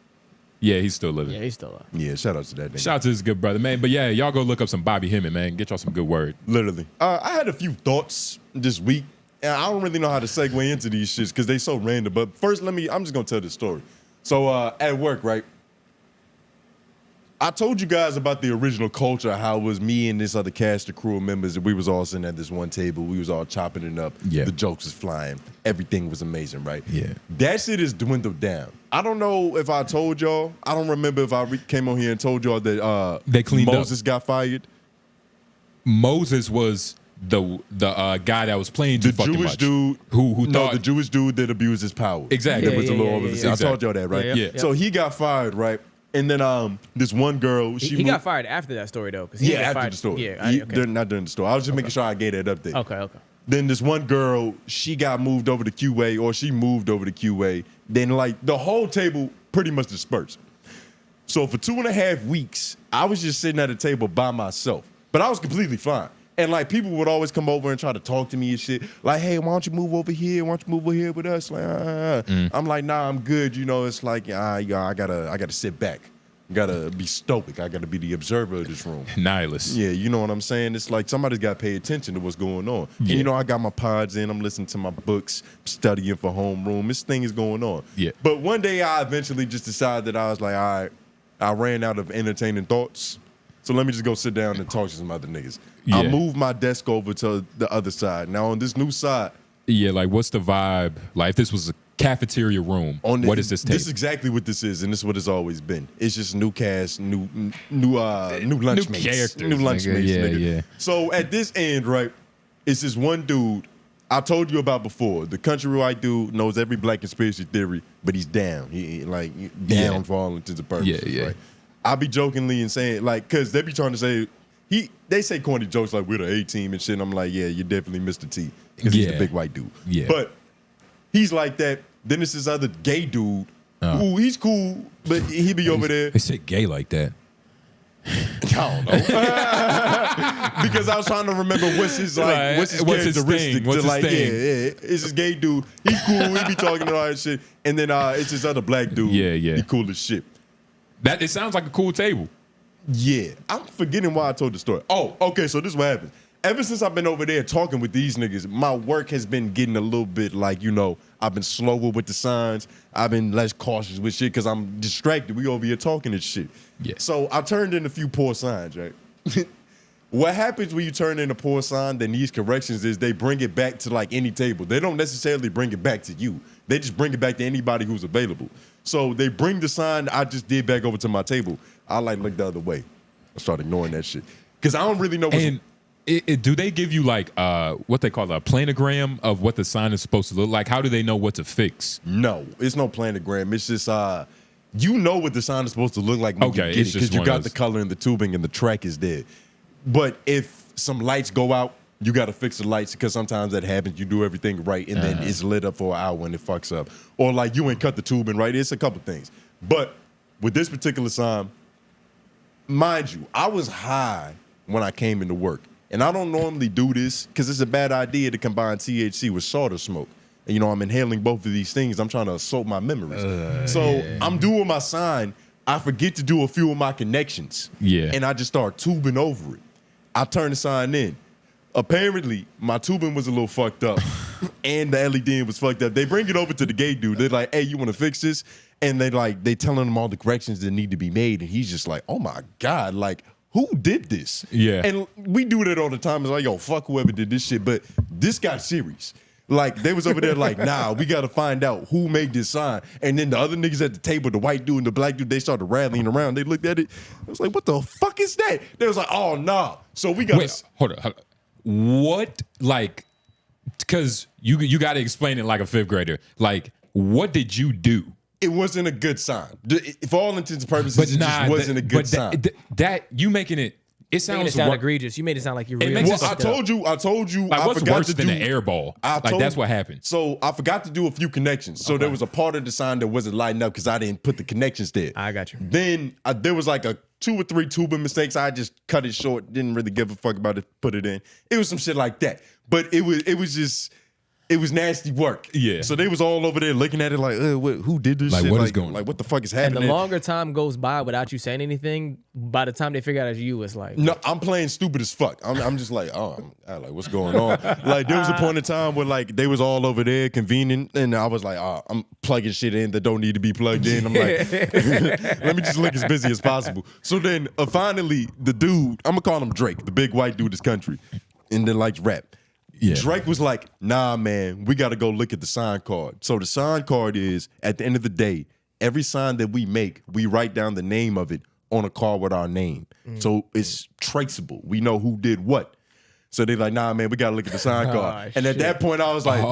Yeah, he's still living. Yeah, he's still alive. Yeah, shout out to that nigga. Shout out to his good brother, man. But yeah, y'all go look up some Bobby Hemming, man. Get y'all some good word. Literally. I had a few thoughts this week. And I don't really know how to segue into these shits because they so random. But first, I'm just going to tell this story. So at work, right? I told you guys about the original culture, how it was me and this other cast of crew members, and we was all sitting at this one table. We was all chopping it up. Yeah. The jokes was flying. Everything was amazing, right? Yeah. That shit is dwindled down. I don't know if I told y'all. I don't remember if I came on here and told y'all that they cleaned Moses got fired. Moses was the guy that was playing too fucking Jewish much. Dude who thought the Jewish dude that abused his power. Exactly. That was a little over the Exactly. I told y'all that, right? Yeah. So he got fired, right? And then this one girl, He got fired after that story though, because after the story. Yeah, Not during the story. I was just making sure I gave that update. Okay. Then this one girl, she got moved over to QA, or she moved over to QA. Then like the whole table pretty much dispersed. So for 2.5 weeks, I was just sitting at a table by myself, but I was completely fine. And like people would always come over and try to talk to me and shit. Like, hey, why don't you move over here? Why don't you move over here with us? Like, I'm like, nah, I'm good. You know, it's like, I gotta sit back. Gotta be stoic. I gotta be the observer of this room. Nihilist. Yeah, you know what I'm saying? It's like somebody's gotta pay attention to what's going on. Yeah. And you know, I got my pods in, I'm listening to my books, studying for homeroom. This thing is going on. Yeah. But one day I eventually just decided that I was like, all right, I ran out of entertaining thoughts. So let me just go sit down and talk to some other niggas. Yeah. I moved my desk over to the other side. Now on this new side. Yeah, like what's the vibe? Like if this was a cafeteria room, what is this table? This is exactly what this is, and this is what it's always been. It's just new cast, new lunch mates. Characters, new lunch nigga. mates, Yeah, nigga. yeah. So at this end, right, it's this one dude I told you about before. The country white dude knows every black conspiracy theory, but he's down. He down for all intents and purposes. Yeah. Right? I be jokingly and saying like, cause they be trying to say they say corny jokes like we're the A team and shit. And I'm like, yeah, you definitely Mr. T, because he's the big white dude. Yeah. But he's like that. Then there's this other gay dude who he's cool, but he be over there. They say gay like that. I don't know. Because I was trying to remember what's his characteristic. What's his thing? Yeah. It's this gay dude. He's cool. He be talking and all that shit. And then it's this other black dude. Yeah. He cool as shit. That it sounds like a cool table. Yeah. I'm forgetting why I told the story. Oh, okay. So this is what happens. ever since I've been over there talking with these niggas, my work has been getting a little bit like, I've been slower with the signs. I've been less cautious with shit because I'm distracted. We over here talking and shit. Yeah. So I turned in a few poor signs, right? What happens when you turn in a poor sign, then these corrections is they bring it back to like any table. They don't necessarily bring it back to you. They just bring it back to anybody who's available. So they bring the sign I just did back over to my table. I like look the other way. I start ignoring that shit. Because I don't really know what's... Do they give you like what they call a planogram of what the sign is supposed to look like? How do they know what to fix? No, it's no planogram. It's just you know what the sign is supposed to look like when you get it because you got the color and the tubing and the track is there. But if some lights go out, you got to fix the lights because sometimes that happens. You do everything right and then it's lit up for an hour and it fucks up. Or like you ain't cut the tubing right. It's a couple things. But with this particular sign, mind you, I was high when I came into work. And I don't normally do this because it's a bad idea to combine THC with solder smoke. And, I'm inhaling both of these things. I'm trying to assault my memories. I'm doing my sign. I forget to do a few of my connections. Yeah. And I just start tubing over it. I turn the sign in. Apparently, my tubing was a little fucked up and the LED was fucked up. They bring it over to the gay dude. They're like, hey, you want to fix this? And they telling him all the corrections that need to be made. And he's just like, oh my God, like, who did this? Yeah. And we do that all the time. It's like, yo, fuck whoever did this shit. But this got serious. Like, they was over there like, nah, we got to find out who made this sign. And then the other niggas at the table, the white dude and the black dude, they started rallying around. They looked at it. I was like, what the fuck is that? They was like, oh, nah. So we got to... Hold on. What, like, because you got to explain it like a fifth grader. Like, what did you do? It wasn't a good sign. For all intents and purposes, it just wasn't a good sign. That you making it... It sounds egregious. You made it sound like you're really... Well, I told you. Like, what's worse than an air ball? That's what happened. So I forgot to do a few connections. So there was a part of the sign that wasn't lighting up because I didn't put the connections there. I got you. Then there was like a 2 or 3 tubing mistakes. I just cut it short. Didn't really give a fuck about it. Put it in. It was some shit like that. But it was nasty work. Yeah. So they was all over there looking at it like, who did this like, shit? What is going on? Like, what the fuck is happening? And the longer time goes by without you saying anything, by the time they figure out it's you, it's like... No, I'm playing stupid as fuck. I'm just like, I'm like, what's going on? Like, there was a point in time where, like, they was all over there convening, and I was like, I'm plugging shit in that don't need to be plugged in. I'm like, let me just look as busy as possible. So then, finally, the dude, I'm going to call him Drake, the big white dude of this country, and then likes rap. Yeah. Drake was like, nah, man, we got to go look at the sign card. So the sign card is, at the end of the day, every sign that we make, we write down the name of it on a card with our name. So it's traceable. We know who did what. So they're like, nah, man, we got to look at the sign card. And at that point, I was like,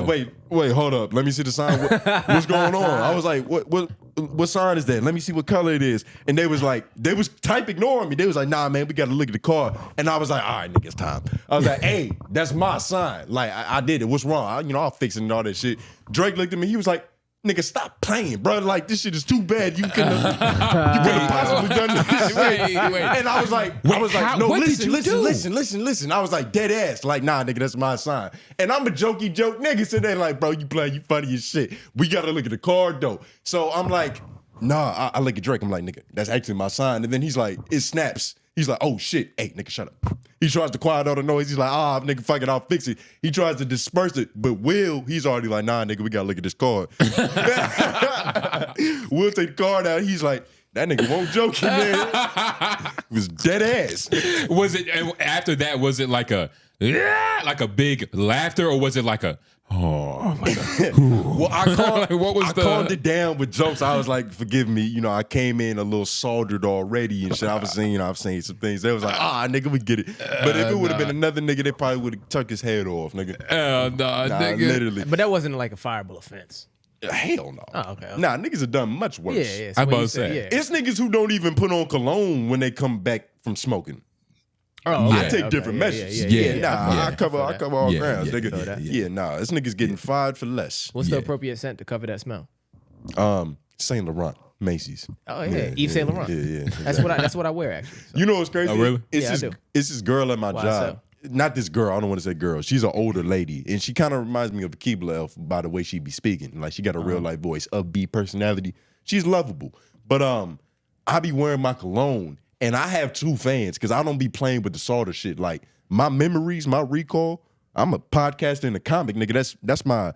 wait, hold up. Let me see the sign. What's going on? I was like, what sign is that? Let me see what color it is. And they was type ignoring me. They was like, nah, man, we got to look at the card. And I was like, all right, nigga, it's time. I was like, hey, that's my sign. Like, I did it. What's wrong? I'll fix it and all that shit. Drake looked at me. He was like, nigga, stop playing, bro. Like, this shit is too bad. You couldn't have possibly done this. Wait. And I was like, no, listen. I was like, dead ass. Like, nah, nigga, that's my sign. And I'm a jokey joke nigga. So they're like, bro, you playing, you funny as shit. We got to look at the card, though. So I'm like, nah, I look at Drake. I'm like, nigga, that's actually my sign. And then he's like, it snaps. He's like, oh, shit. Hey, nigga, shut up. He tries to quiet all the noise. He's like, nigga, fuck it, I'll fix it. He tries to disperse it. But Will, he's already like, nah, nigga, we got to look at this card. Will take the card out. He's like, that nigga won't joke, man. It was dead ass. Was it, after that, was it like a big laughter, or was it like a, well, I calmed it down with jokes. I was like, forgive me, I came in a little soldered already and shit. I was saying some things. They was like, nigga, we get it. But if it would have been another nigga, they probably would have tucked his head off, nigga. Nigga. Literally. But that wasn't like a fireable offense. Hell no. Oh, okay. Nah, niggas have done much worse. Yeah. I about to say. Yeah. It's niggas who don't even put on cologne when they come back from smoking. Oh, I take different measures. I cover all grounds, nigga. This nigga's getting fired for less. What's the appropriate scent to cover that smell? 𝔓𝔦𝔐𝔓𝷫, Macy's. Oh yeah, Yves Saint Laurent. Yeah. That's what I wear actually. So. You know what's crazy? Oh really? It's this girl at my job. Not this girl. I don't want to say girl. She's an older lady, and she kind of reminds me of a Keebler elf by the way she be speaking. Like she got a real life voice, upbeat personality. She's lovable, but I be wearing my cologne. And I have 2 fans because I don't be playing with the solder shit. Like my memories, my recall. I'm a podcaster and a comic, nigga. That's my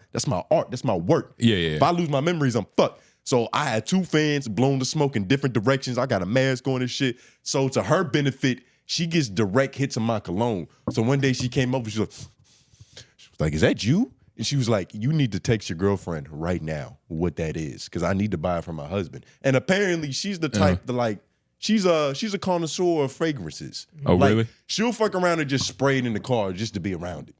art. That's my work. Yeah. If I lose my memories, I'm fucked. So I had 2 fans blowing the smoke in different directions. I got a mask on and shit. So to her benefit, she gets direct hits of my cologne. So one day she came over, she was like, is that you? And she was like, you need to text your girlfriend right now what that is, because I need to buy it for my husband. And apparently she's the type to like, she's a connoisseur of fragrances. Oh, like, really? She'll fuck around and just spray it in the car just to be around it.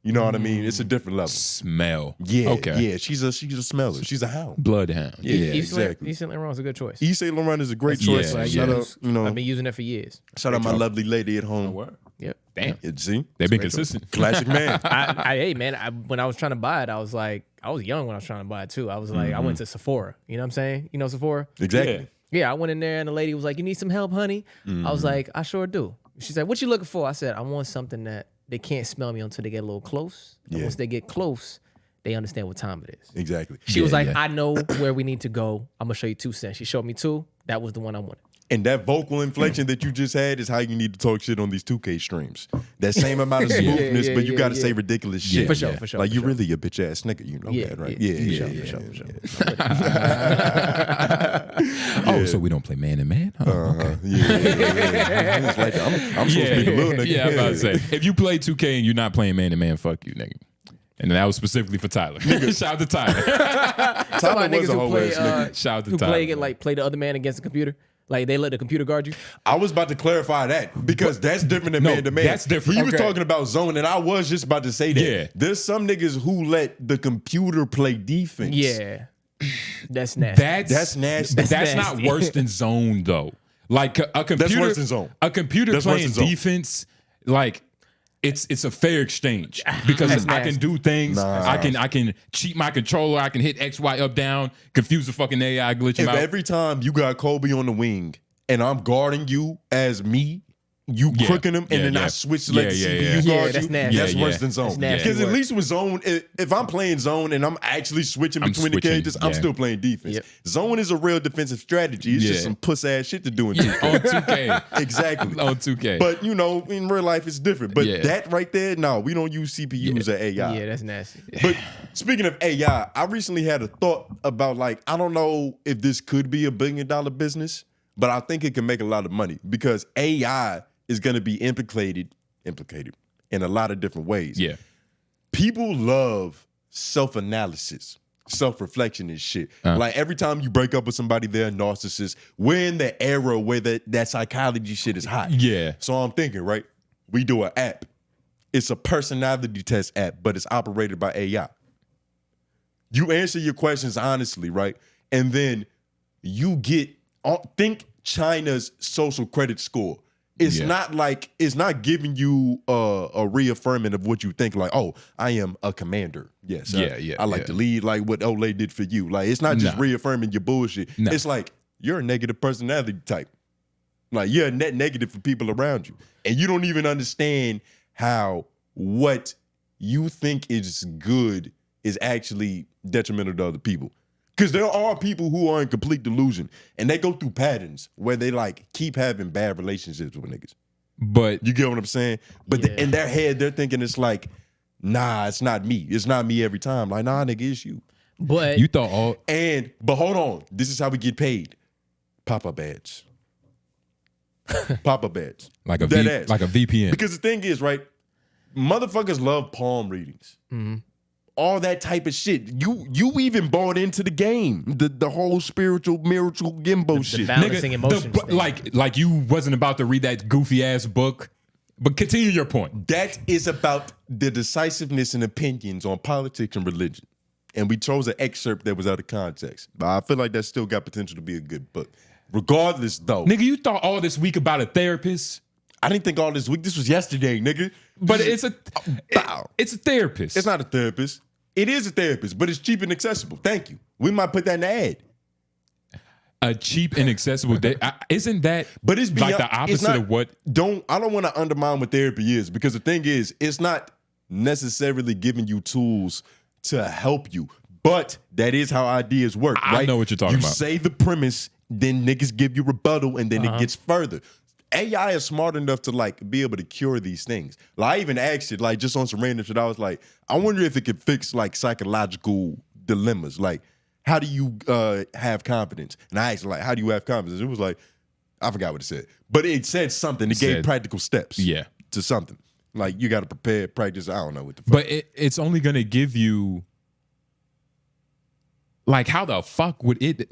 You know what I mean? It's a different level. Smell. Yeah. Okay. Yeah. She's a smeller. She's a hound. Bloodhound. Yeah, exactly. Yves Saint Laurent's a good choice. Yves Saint Laurent is a great Yeah, choice. yeah. Shout out, you know. I've been using it for years. Shout out my lovely lady at home. Yep. Damn. See? They've been consistent. Classic man. Hey man, when I was trying to buy it, I was like, I was young when I was trying to buy it too. I was like, I went to Sephora. You know what I'm saying? You know Sephora? Exactly. Yeah, I went in there and the lady was like, you need some help, honey? I was like, I sure do. She said, what you looking for? I said, I want something that they can't smell me until they get a little close. And once they get close, they understand what time it is. Exactly. She was like, I know where we need to go. I'm going to show you 2 cents. She showed me 2. That was the one I wanted. And that vocal inflection that you just had is how you need to talk shit on these 2K streams. That same amount of smoothness, but you got to say ridiculous shit. For sure, for sure. Like, for you sure. really a bitch ass nigga. You know that, right? Yeah, For sure. Oh, so we don't play man and man? Oh, okay. It's like, I'm supposed to be the little nigga. Yeah, I'm about to say. If you play 2K and you're not playing man to man, fuck you, nigga. And that was specifically for Tyler. Shout out to Tyler. Tyler was niggas a who whole play, ass nigga. Shout out to who Tyler. play the other man against the computer. Like they let the computer guard you. I was about to clarify that because that's different than man to man. that's different. He was Okay. talking about zone, and I was just about to say that. Yeah. There's some niggas who let the computer play defense. Yeah. That's nasty. That's nasty. That's not nasty. worse than zone though. Like a computer. worse than zone. A computer That's worse playing than zone. defense, like it's a fair exchange because That's I can nasty. do things. Nah. I can cheat my controller. I can hit X, Y, up, down, confuse the fucking AI, glitch him If out. every time you got Kobe on the wing and I'm guarding you as me, you crooking him, and then I switch to let the CPU guard that's you, nasty. that's Yeah, worse yeah. than zone. That's nasty Because at work. least with zone, if I'm playing zone and I'm actually switching I'm between the switching, characters, I'm yeah. still playing defense. Yep. Zone is a real defensive strategy. It's just Yeah. some puss ass shit to do in 2K. on 2K. Exactly. On 2K. But you know, in real life, it's different. But Yeah. that right there, no, we don't use CPUs or AI. Yeah, that's nasty. But speaking of AI, I recently had a thought about, like, I don't know if this could be $1 billion business, but I think it can make a lot of money because AI is going to be implicated in a lot of different ways. Yeah. People love self-analysis, self-reflection and shit. Like every time you break up with somebody, they're a narcissist. We're in the era where that psychology shit is hot. Yeah. So I'm thinking, right? We do an app. It's a personality test app, but it's operated by AI. You answer your questions honestly, right? And then you get, think China's social credit score. It's not giving you a reaffirming of what you think, like, oh, I am a commander. Yes. I like to lead, like what Olay did for you. Like, it's not just reaffirming your bullshit. No. It's like, you're a negative personality type. Like, you're a net negative for people around you. And you don't even understand how what you think is good is actually detrimental to other people. Because there are people who are in complete delusion and they go through patterns where they like keep having bad relationships with niggas. But You get what I'm saying? But in their head, they're thinking it's like, nah, it's not me. It's not me every time. Like, nah, nigga, it's you. But you thought all But hold on. This is how we get paid. Pop-up ads. Pop-up ads. like a Dead ass. like a VPN. Because the thing is, right, motherfuckers love palm readings. All that type of shit. You even bought into the game. The whole spiritual Gimbo shit. balancing emotions thing. like you wasn't about to read that goofy ass book. But continue your point. That is about the decisiveness and opinions on politics and religion. And we chose an excerpt that was out of context. But I feel like that still got potential to be a good book. Regardless, though. Nigga, you thought all this week about a therapist? I didn't think all this week. This was yesterday, nigga. But it's a therapist. It's not a therapist. It is a therapist, but it's cheap and accessible. Thank you. We might put that in the ad. A cheap and accessible isn't that But it's beyond, like the opposite it's not, of what I don't want to undermine what therapy is, because the thing is, it's not necessarily giving you tools to help you, but that is how ideas work. I right? know what you're talking about. You say the premise, then niggas give you rebuttal, and then it gets further. AI is smart enough to like be able to cure these things. Like I even asked it, like just on some random shit. I was like, I wonder if it could fix like psychological dilemmas. Like, how do you have confidence? And I asked like, how do you have confidence? It was like, I forgot what it said, but it said something. It gave practical steps. Yeah. To something. Like you got to prepare, practice. I don't know what the fuck. But it's only gonna give you. Like, how the fuck would it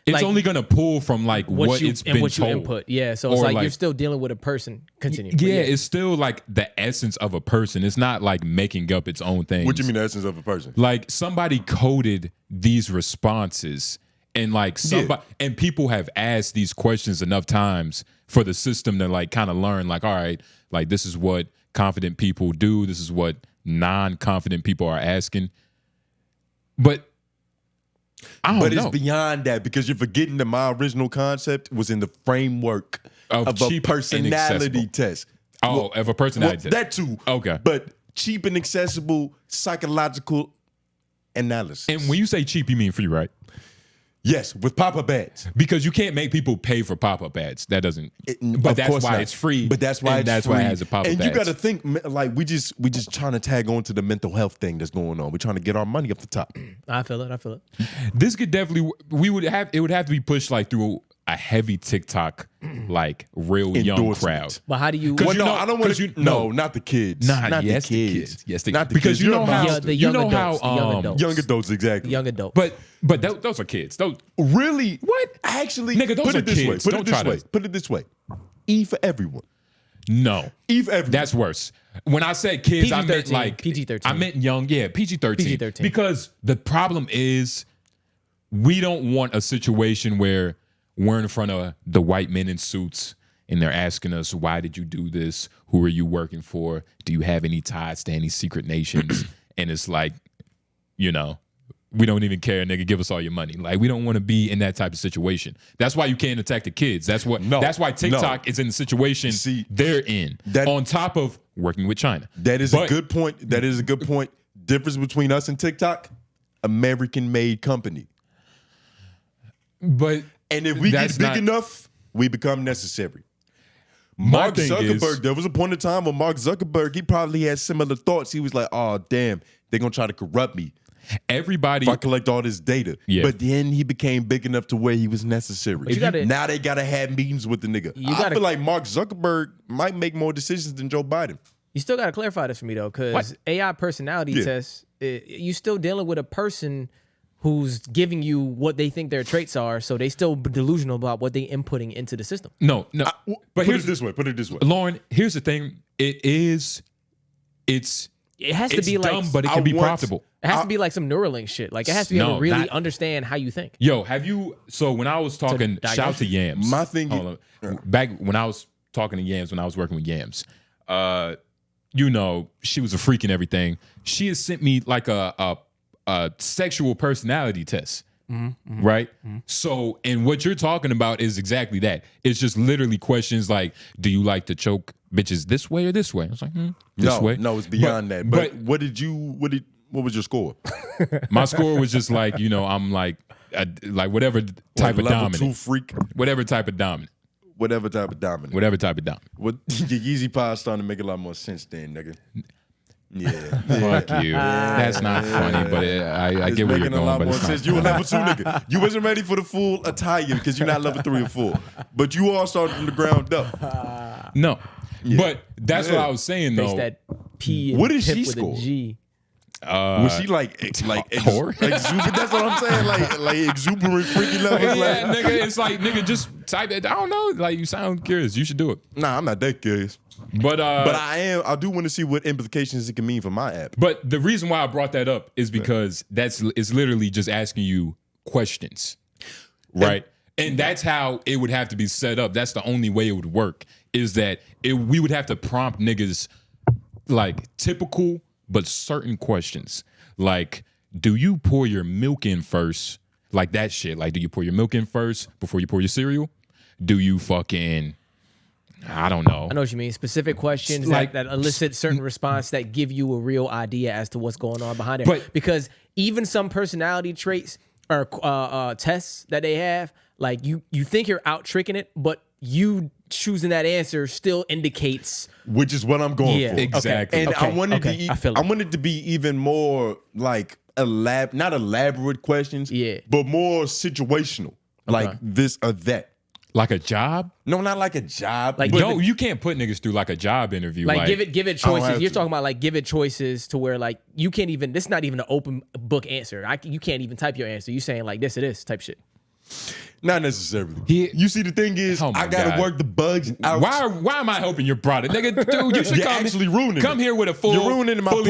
it's like, only gonna pull from like what it's been what told. You input. Yeah, so it's like you're still dealing with a person. Continue. Yeah, it's still like the essence of a person. It's not like making up its own things. What do you mean the essence of a person? Like somebody coded these responses, and like somebody and people have asked these questions enough times for the system to like kind of learn. Like, all right, like this is what confident people do. This is what non-confident people are asking. But it's beyond that because you're forgetting that my original concept was in the framework of a personality test. Oh, of a personality test. That too. Okay. But cheap and accessible psychological analysis. And when you say cheap, you mean free, right? Yes, with pop-up ads. Because you can't make people pay for pop-up ads. That doesn't. But that's why it's free. But that's why it has a pop-up. And you got to think like we just trying to tag on to the mental health thing that's going on. We're trying to get our money up the top. I feel it. This could definitely. It would have to be pushed like through a heavy TikTok, like real young crowd. But how do you? Well, no, I don't want to. No, not the kids. Not the kids. Yes, not the because kids. you know how the young adults. Young adults, exactly. Young adults. But those are kids. Those really what? Actually, nigga, those put are it this kids. way. Put it this way. E for everyone. No. E for everyone. That's worse. When I said kids, I meant like PG-13. I meant young. Yeah, PG-13. PG-13. Because the problem is we don't want a situation where we're in front of the white men in suits and they're asking us, why did you do this? Who are you working for? Do you have any ties to any secret nations? And it's like, you know, we don't even care, nigga. Give us all your money. Like, we don't want to be in that type of situation. That's why you can't attack the kids. That's why TikTok is in the situation they're in. On top of working with China. That is a good point. That is a good point. Difference between us and TikTok, American-made company. And if we get big enough, we become necessary. Mark Zuckerberg, there was a point in time where Mark Zuckerberg, he probably had similar thoughts. He was like, oh, damn, they're going to try to corrupt me. Everybody. If I collect all this data. Yeah. But then he became big enough to where he was necessary. Now they got to have meetings with the nigga. I feel like Mark Zuckerberg might make more decisions than Joe Biden. You still got to clarify this for me, though, because AI personality tests, you still dealing with a person who's giving you what they think their traits are, so they still delusional about what they inputting into the system. No. But put it this way. Lauren, here's the thing. It has to be dumb, but it can be profitable. It has to be like some Neuralink shit. Like, it has to be able to really understand how you think. Yo, so when I was talking, shout out to Yams. My thing back when I was talking to Yams, when I was working with Yams, you know, she was a freak and everything. She has sent me like a sexual personality test. Right? So, and what you're talking about is exactly that. It's just literally questions like, do you like to choke bitches this way or this way? I was like, this way. No, it's beyond that. But what was your score? My score was just like, you know, I'm like whatever type of dominant. Level 2 freak. Whatever type of dominant. Whatever type of dominant. Well, your Yeezy Pie starting to make a lot more sense then, nigga. Yeah. Fuck you. That's not funny, but I get where you're going. But it's not. You a level 2 nigga. You wasn't ready for the full attire because you're not level 3 or 4. But you all started from the ground up. No. Yeah. But that's what I was saying, though. That P what did she with score? A G. Was she like whore? Exuberant? That's what I'm saying. Like exuberant, freaky levels. Yeah, nigga. It's like, nigga, just type it. I don't know. Like, you sound curious. You should do it. Nah, I'm not that curious. But I do want to see what implications it can mean for my app. But the reason why I brought that up is because it's literally just asking you questions, right? And that's how it would have to be set up. That's the only way it would work. Is that we would have to prompt niggas like typical but certain questions, like, do you pour your milk in first? Like that shit. Like, do you pour your milk in first before you pour your cereal? Do you fucking, I don't know. I know what you mean. Specific questions that elicit certain response that give you a real idea as to what's going on behind it. But, because even some personality traits or tests that they have, like you think you're out tricking it, but you choosing that answer still indicates, which is what I'm going for. Exactly. And I wanted to I wanted to be even more like not elaborate questions, but more situational, like this or that. Like a job? No, not like a job. Like, yo, you can't put niggas through like a job interview. Like give it choices. You're talking about like give it choices to where like you can't even. This is not even an open book answer. You can't even type your answer. You saying like this it is type shit. Not necessarily. You see, the thing is, I gotta work the bugs out. Why am I helping your product, nigga? Dude, you should actually ruining come here with a fully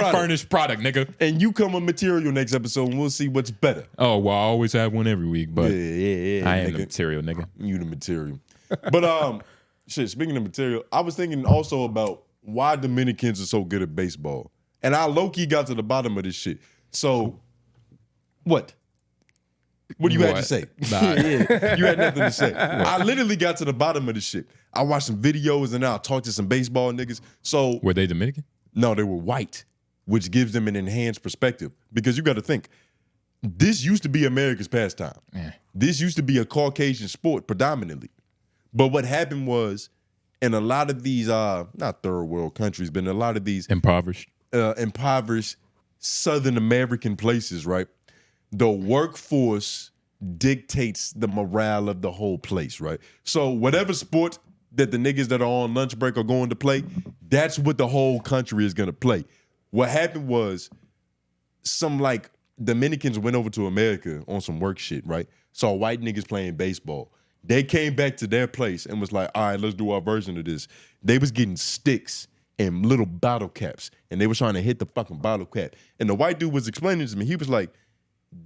furnished product, nigga. And you come with material next episode, and we'll see what's better. Oh, well, I always have one every week, but yeah, I am the material, nigga. You the material. But shit. Speaking of material, I was thinking also about why Dominicans are so good at baseball, and I low key got to the bottom of this shit. So, what? What do you have to say? Nah. You had nothing to say. I literally got to the bottom of this shit. I watched some videos and then I talked to some baseball niggas. So were they Dominican? No, they were white, which gives them an enhanced perspective. Because you got to think, this used to be America's pastime. Yeah. This used to be a Caucasian sport predominantly. But what happened was, in a lot of these, not third world countries, but in a lot of these impoverished Southern American places, right? The workforce dictates the morale of the whole place, right? So whatever sport that the niggas that are on lunch break are going to play, that's what the whole country is gonna play. What happened was some like Dominicans went over to America on some work shit, right? Saw white niggas playing baseball. They came back to their place and was like, all right, let's do our version of this. They was getting sticks and little bottle caps, and they was trying to hit the fucking bottle cap. And the white dude was explaining to me, he was like,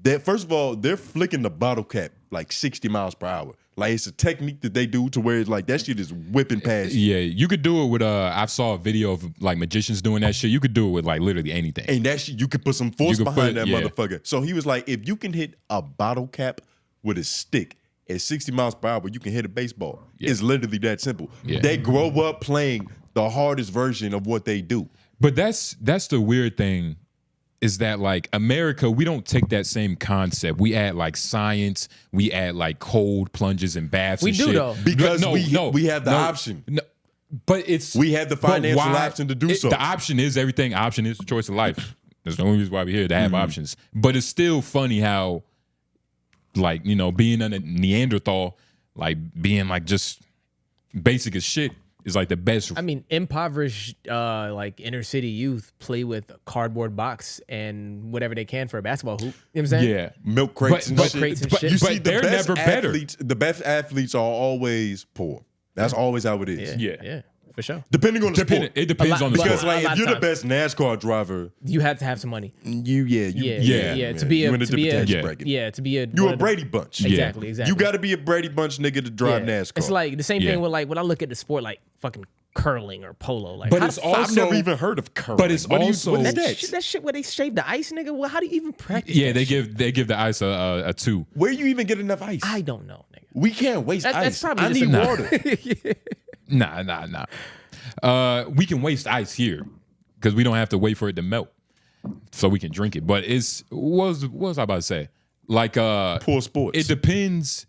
that first of all, they're flicking the bottle cap like 60 miles per hour. Like it's a technique that they do to where it's like that shit is whipping past you. Yeah, you could do it with I saw a video of like magicians doing that shit. You could do it with like literally anything. And that shit, you could put some force behind that motherfucker. So he was like, if you can hit a bottle cap with a stick at 60 miles per hour, you can hit a baseball. Yeah. It's literally that simple. Yeah. They grow up playing the hardest version of what they do. But that's the weird thing. Is that like America, we don't take that same concept. We add like science, we add like cold plunges and baths and shit. We do though. Because we have the option. No, but we have the financial option to do so. The option is everything. Option is the choice of life. That's the only reason why we're here, to have options. But it's still funny how like, you know, being a Neanderthal, like being like just basic as shit is like the best. I mean, impoverished like inner city youth play with a cardboard box and whatever they can for a basketball hoop. You know what I'm saying? Yeah, milk crates and shit. But you see, they're never better. The best athletes are always poor. That's always how it is. Yeah. For sure. Depending on the sport. It depends on the sport. Because like if you're the best NASCAR driver, you have to have some money. To be a you're a Brady Bunch. Exactly. You got to be a Brady Bunch nigga to drive NASCAR. It's like the same thing with like when I look at the sport like fucking curling or polo. Like, but it's also, I've never even heard of curling. But it's also that shit where they shave the ice, nigga. Well, how do you even practice? Yeah, they give the ice a 2. Where you even get enough ice? I don't know, nigga. We can't waste ice. That's probably I need water. Nah. We can waste ice here because we don't have to wait for it to melt, so we can drink it. But what was I about to say? Like poor sports. It depends.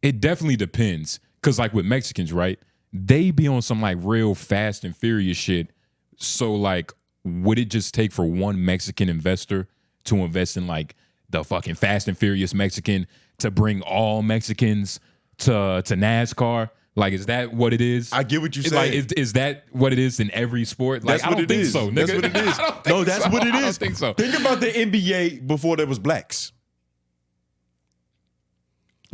It definitely depends. Cause like with Mexicans, right? They be on some like real Fast and Furious shit. So like, would it just take for one Mexican investor to invest in like the fucking Fast and Furious Mexican to bring all Mexicans to NASCAR? Like, is that what it is? I get what you're saying. Like, is that what it is in every sport? Like, I don't think so, nigga. That's what it is. No, that's what it is. I don't think so. Think about the NBA before there was blacks.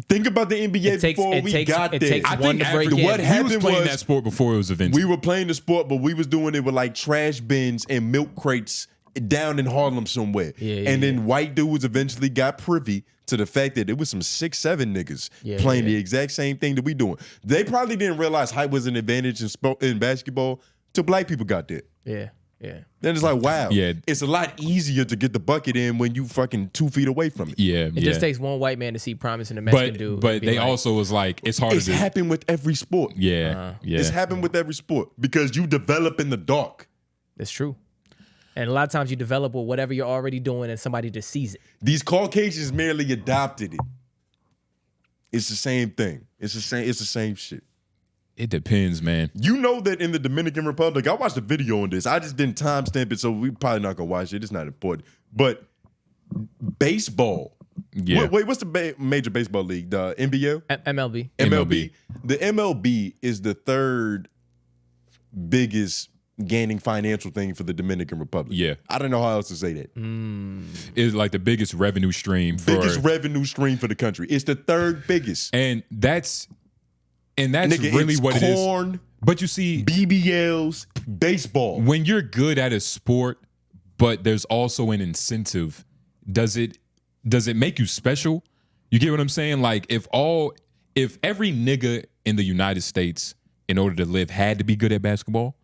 Think about the NBA before we got there. I think what happened was playing that sport before it was invented. We were playing the sport, but we was doing it with like trash bins and milk crates down in Harlem somewhere. And then white dudes eventually got privy to the fact that it was some 6'7" niggas playing the exact same thing that we doing. They probably didn't realize height was an advantage in basketball till black people got there. Yeah. Then it's like, wow, it's a lot easier to get the bucket in when you fucking 2 feet away from it. It just takes one white man to see promise in a Mexican dude. But they also was like, it's hard to do. It's happened with every sport. It's happened with every sport because you develop in the dark. That's true. And a lot of times you develop with whatever you're already doing and somebody just sees it. These Caucasians merely adopted it. It's the same thing. It's the same shit. It depends, man. You know that in the Dominican Republic, I watched a video on this. I just didn't timestamp it, so we probably not gonna watch it. It's not important. But baseball. Yeah. Wait, what's the major baseball league? The NBL? MLB. MLB. The MLB is the third biggest gaining financial thing for the Dominican Republic. Yeah. I don't know how else to say that. It's like the biggest revenue stream. Biggest revenue stream for the country. It's the third biggest. And that's Nigga, really it's what corn, it is. But you see, BBLs, baseball. when you're good at a sport, but there's also an incentive, does it make you special? You get what I'm saying? Like if every nigga in the United States, in order to live, had to be good at basketball,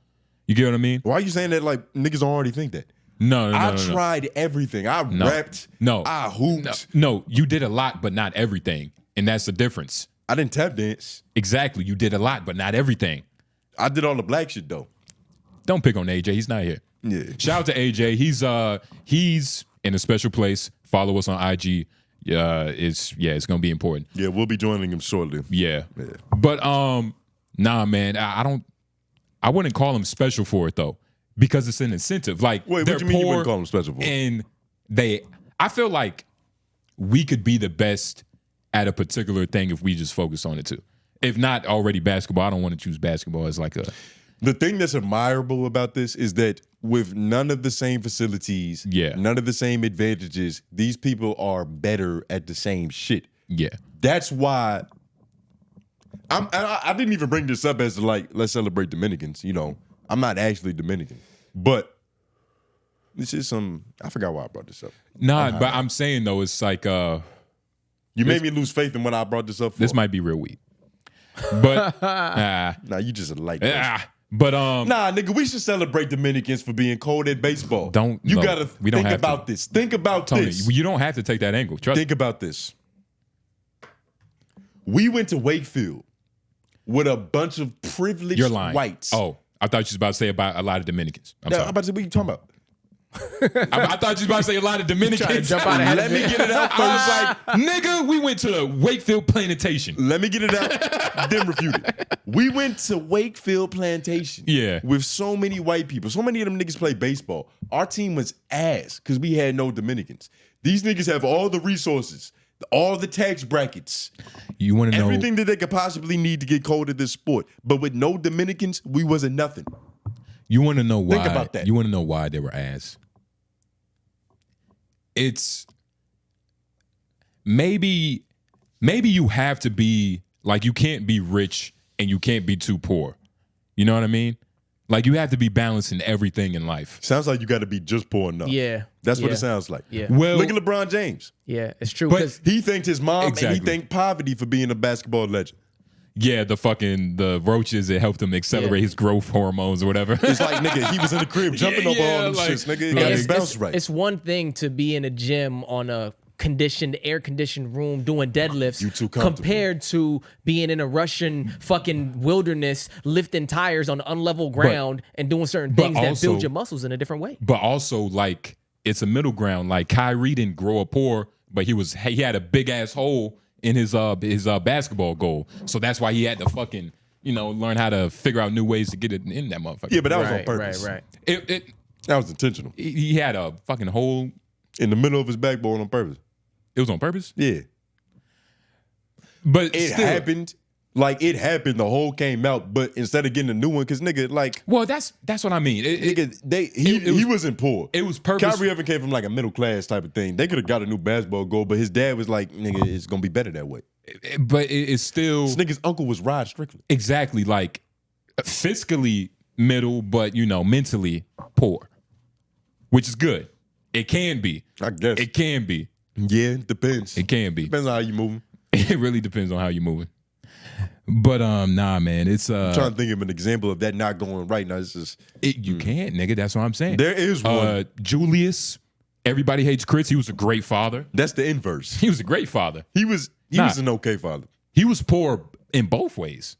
you get what I mean? Why are you saying that like niggas already think that? No. I tried everything. I rapped. No. I hooped. No, you did a lot, but not everything. And that's the difference. I didn't tap dance. Exactly. You did a lot, but not everything. I did all the black shit though. Don't pick on AJ. He's not here. Yeah. Shout out to AJ. He's in a special place. Follow us on IG. It's gonna be important. Yeah, we'll be joining him shortly. Yeah. But nah, man, I wouldn't call him special for it though, because it's an incentive. Like, wait, they're what you mean you poor, wouldn't call him special for? And I feel like we could be the best at a particular thing if we just focus on it too. If not already basketball, I don't want to choose basketball as like a. The thing that's admirable about this is that with none of the same facilities, none of the same advantages, these people are better at the same shit. Yeah. That's why I didn't even bring this up as like, let's celebrate Dominicans. You know, I'm not actually Dominican, but this is I forgot why I brought this up. Nah, but I'm saying though, it's like you made me lose faith in what I brought this up for. This might be real weak. But nah, you just like that. But nah, nigga, we should celebrate Dominicans for being cold at baseball. We don't gotta think about this. Think about Tony, this. You don't have to take that angle. Trust Think about this. We went to Wakefield with a bunch of privileged You're lying. whites. Oh, I thought you was about to say about a lot of Dominicans. I'm sorry. I'm about to say, what are you talking about? I thought you was about to say a lot of Dominicans. Let me get it out first. I was like, nigga, we went to Wakefield Plantation. Let me get it out, then refute it. We went to Wakefield Plantation with so many white people. So many of them niggas play baseball. Our team was ass because we had no Dominicans. These niggas have all the resources, all the tax brackets. You want to know everything that they could possibly need to get cold at this sport. But with no Dominicans, we wasn't nothing. You want to know why? Think about that. You want to know why they were ass? It's maybe you have to be like, you can't be rich and you can't be too poor. You know what I mean? Like, you have to be balanced in everything in life. Sounds like you got to be just poor enough. Yeah. That's what it sounds like. Yeah. Well, look at LeBron James. Yeah, it's true. But he thanked his mom and he Exactly. thanked poverty for being a basketball legend. Yeah, the roaches that helped him accelerate his growth hormones or whatever. It's like, nigga, he was in the crib jumping over all them like- shits, nigga. It got his bounce right. It's one thing to be in a gym on a air-conditioned room doing deadlifts You too comfortable. compared to being in a Russian fucking wilderness lifting tires on unlevel ground and doing certain things that also- build your muscles in a different way. But also, like, it's a middle ground. Like, Kyrie didn't grow up poor, but he had a big ass hole in his basketball goal. So that's why he had to fucking, learn how to figure out new ways to get it in that motherfucker. Yeah, but that was on purpose. Right. That was intentional. He had a fucking hole. In the middle of his backbone on purpose. It was on purpose? Yeah. But It still, happened. Like, it happened. The hole came out. But instead of getting a new one, because, nigga, like... Well, that's what I mean. He wasn't poor. It was purpose. Kyrie Irving came from, like, a middle class type of thing. They could have got a new basketball goal, but his dad was like, nigga, it's going to be better that way. But it's still... This nigga's uncle was Rod Strickland. Exactly, like, fiscally middle, but, mentally poor. Which is good. It can be. I guess. It can be. Yeah, it depends. It can be. Depends on how you moving. It really depends on how you're moving. But nah, man, it's I'm trying to think of an example of that not going right. Now it's just you can't, nigga. That's what I'm saying. There is one. Julius. Everybody hates Chris. He was a great father. That's the inverse. He was a great father. He was an okay father. He was poor in both ways.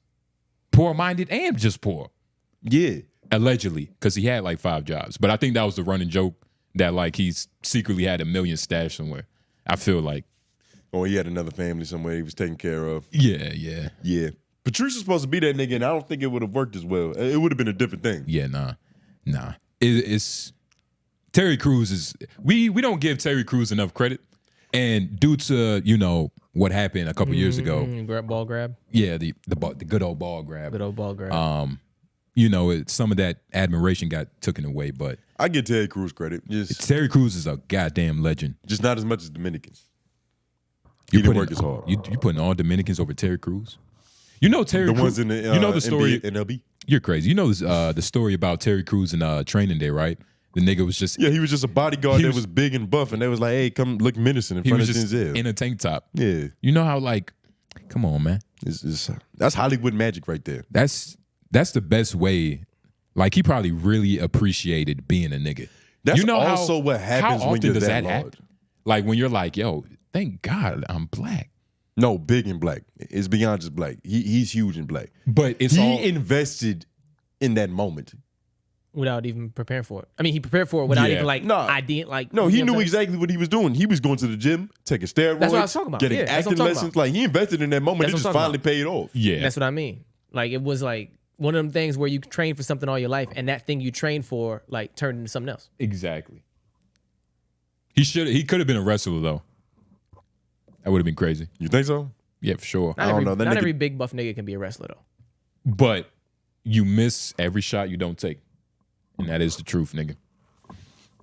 Poor-minded and just poor. Yeah. Allegedly, because he had like 5 jobs. But I think that was the running joke that like he's secretly had $1 million stashed somewhere. I feel like. Or he had another family somewhere he was taking care of. Yeah. Patrice was supposed to be that nigga, and I don't think it would have worked as well. It would have been a different thing. Yeah, nah. It's Terry Crews is we don't give Terry Crews enough credit, and due to what happened a couple years ago, ball grab. Yeah, the good old ball grab. Good old ball grab. Some of that admiration got taken away, but I give Terry Crews credit. Terry Crews is a goddamn legend. Just not as much as Dominicans. He didn't work as hard. You putting all Dominicans over Terry Crews? Terry Crews. Ones in the the story NLB. You're crazy. The story about Terry Crews in Training Day, right? The nigga was just he was just a bodyguard that was big and buff, and they was like, "Hey, come look menacing in front of Denzel." In a tank top. Yeah, you know how come on, man. That's Hollywood magic right there. That's the best way. Like he probably really appreciated being a nigga. That's also what happens when you're that large. Like when you're like, yo, thank God I'm black. No, big and black. It's beyond just black. He's huge and black. But he invested in that moment. Without even preparing for it. I mean, he prepared for it without even he knew exactly what he was doing. He was going to the gym, taking steroids. That's what I was talking about. Getting acting lessons. Like he invested in that moment. It just finally paid off. Yeah. That's what I mean. Like it was like one of them things where you train for something all your life, and that thing you trained for like turned into something else. Exactly. He could have been a wrestler though. That would have been crazy. You think so? Yeah, for sure. I don't know. Not every big buff nigga can be a wrestler though. But you miss every shot you don't take. And that is the truth, nigga.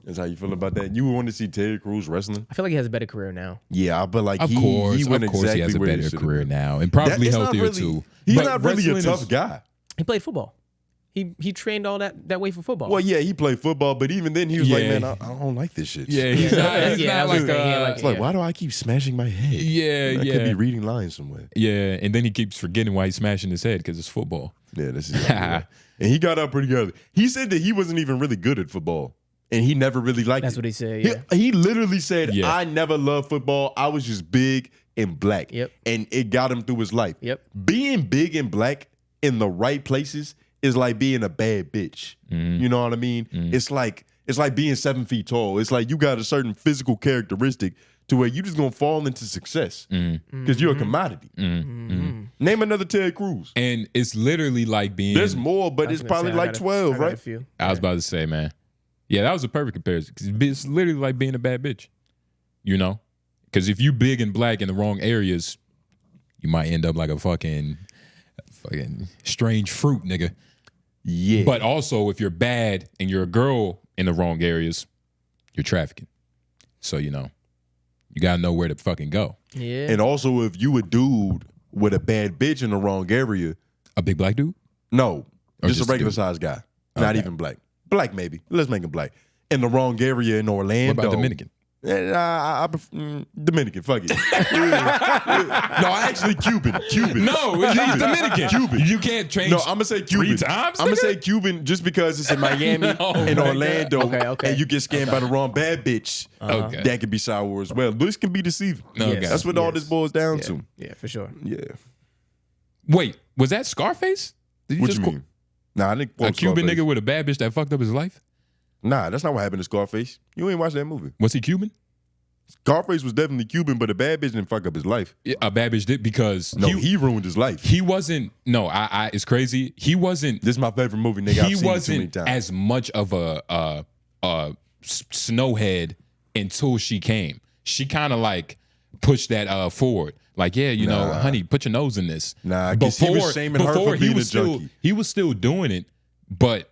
That's how you feel about that? You would want to see Terry Crews wrestling? I feel like he has a better career now. Yeah, but like of course he has a better career now. And probably healthier too. He's not really a tough guy. He played football. He trained all that way for football. Well, yeah, he played football, but even then he was like, man, I don't like this shit. Yeah, he's it's like, why do I keep smashing my head? Yeah, I could be reading lines somewhere. Yeah, and then he keeps forgetting why he's smashing his head because it's football. Yeah, this is and he got up pretty early. He said that he wasn't even really good at football. And he never really liked it. That's what he said, yeah. He literally said, I never loved football. I was just big and black. Yep. And it got him through his life. Yep. Being big and black in the right places is like being a bad bitch. You know what I mean? It's like being 7 feet tall. It's like you got a certain physical characteristic to where you just gonna fall into success because you're a commodity. Name another Terry Crews. And it's literally like being. There's more, but it's probably like 12, right? I was about to say, man. Yeah, that was a perfect comparison because it's literally like being a bad bitch. Because if you big and black in the wrong areas, you might end up like a fucking strange fruit, nigga. Yeah. But also, if you're bad and you're a girl in the wrong areas, you're trafficking. So, you gotta know where to fucking go. Yeah. And also, if you a dude with a bad bitch in the wrong area. A big black dude? No. Just a regular sized guy. Okay. Not even black. Black, maybe. Let's make him black. In the wrong area in Orlando. What about Dominican? Dominican, fuck it. No, actually Cuban. No, he's Dominican. Cuban. You can't change. No, I'm gonna say Cuban. 3 times. I'm gonna say Cuban just because it's in Miami and Orlando, okay. and you get scammed by the wrong bad bitch. Okay. That can be sour as well. This can be deceiving. Okay. That's what all this boils down to. Yeah, for sure. Yeah. Wait, was that Scarface? What you mean? Nah, I think a Cuban nigga with a bad bitch that fucked up his life. Nah, that's not what happened to Scarface. You ain't watched that movie. Was he Cuban? Scarface was definitely Cuban, but a bad bitch didn't fuck up his life. Yeah, a bad bitch did because he ruined his life. He wasn't. No, it's crazy. He wasn't. This is my favorite movie, nigga. He wasn't as much of a snowhead until she came. She kind of like pushed that forward. Like, honey, put your nose in this. Nah, because he was shaming her for being a junkie. He was still doing it, but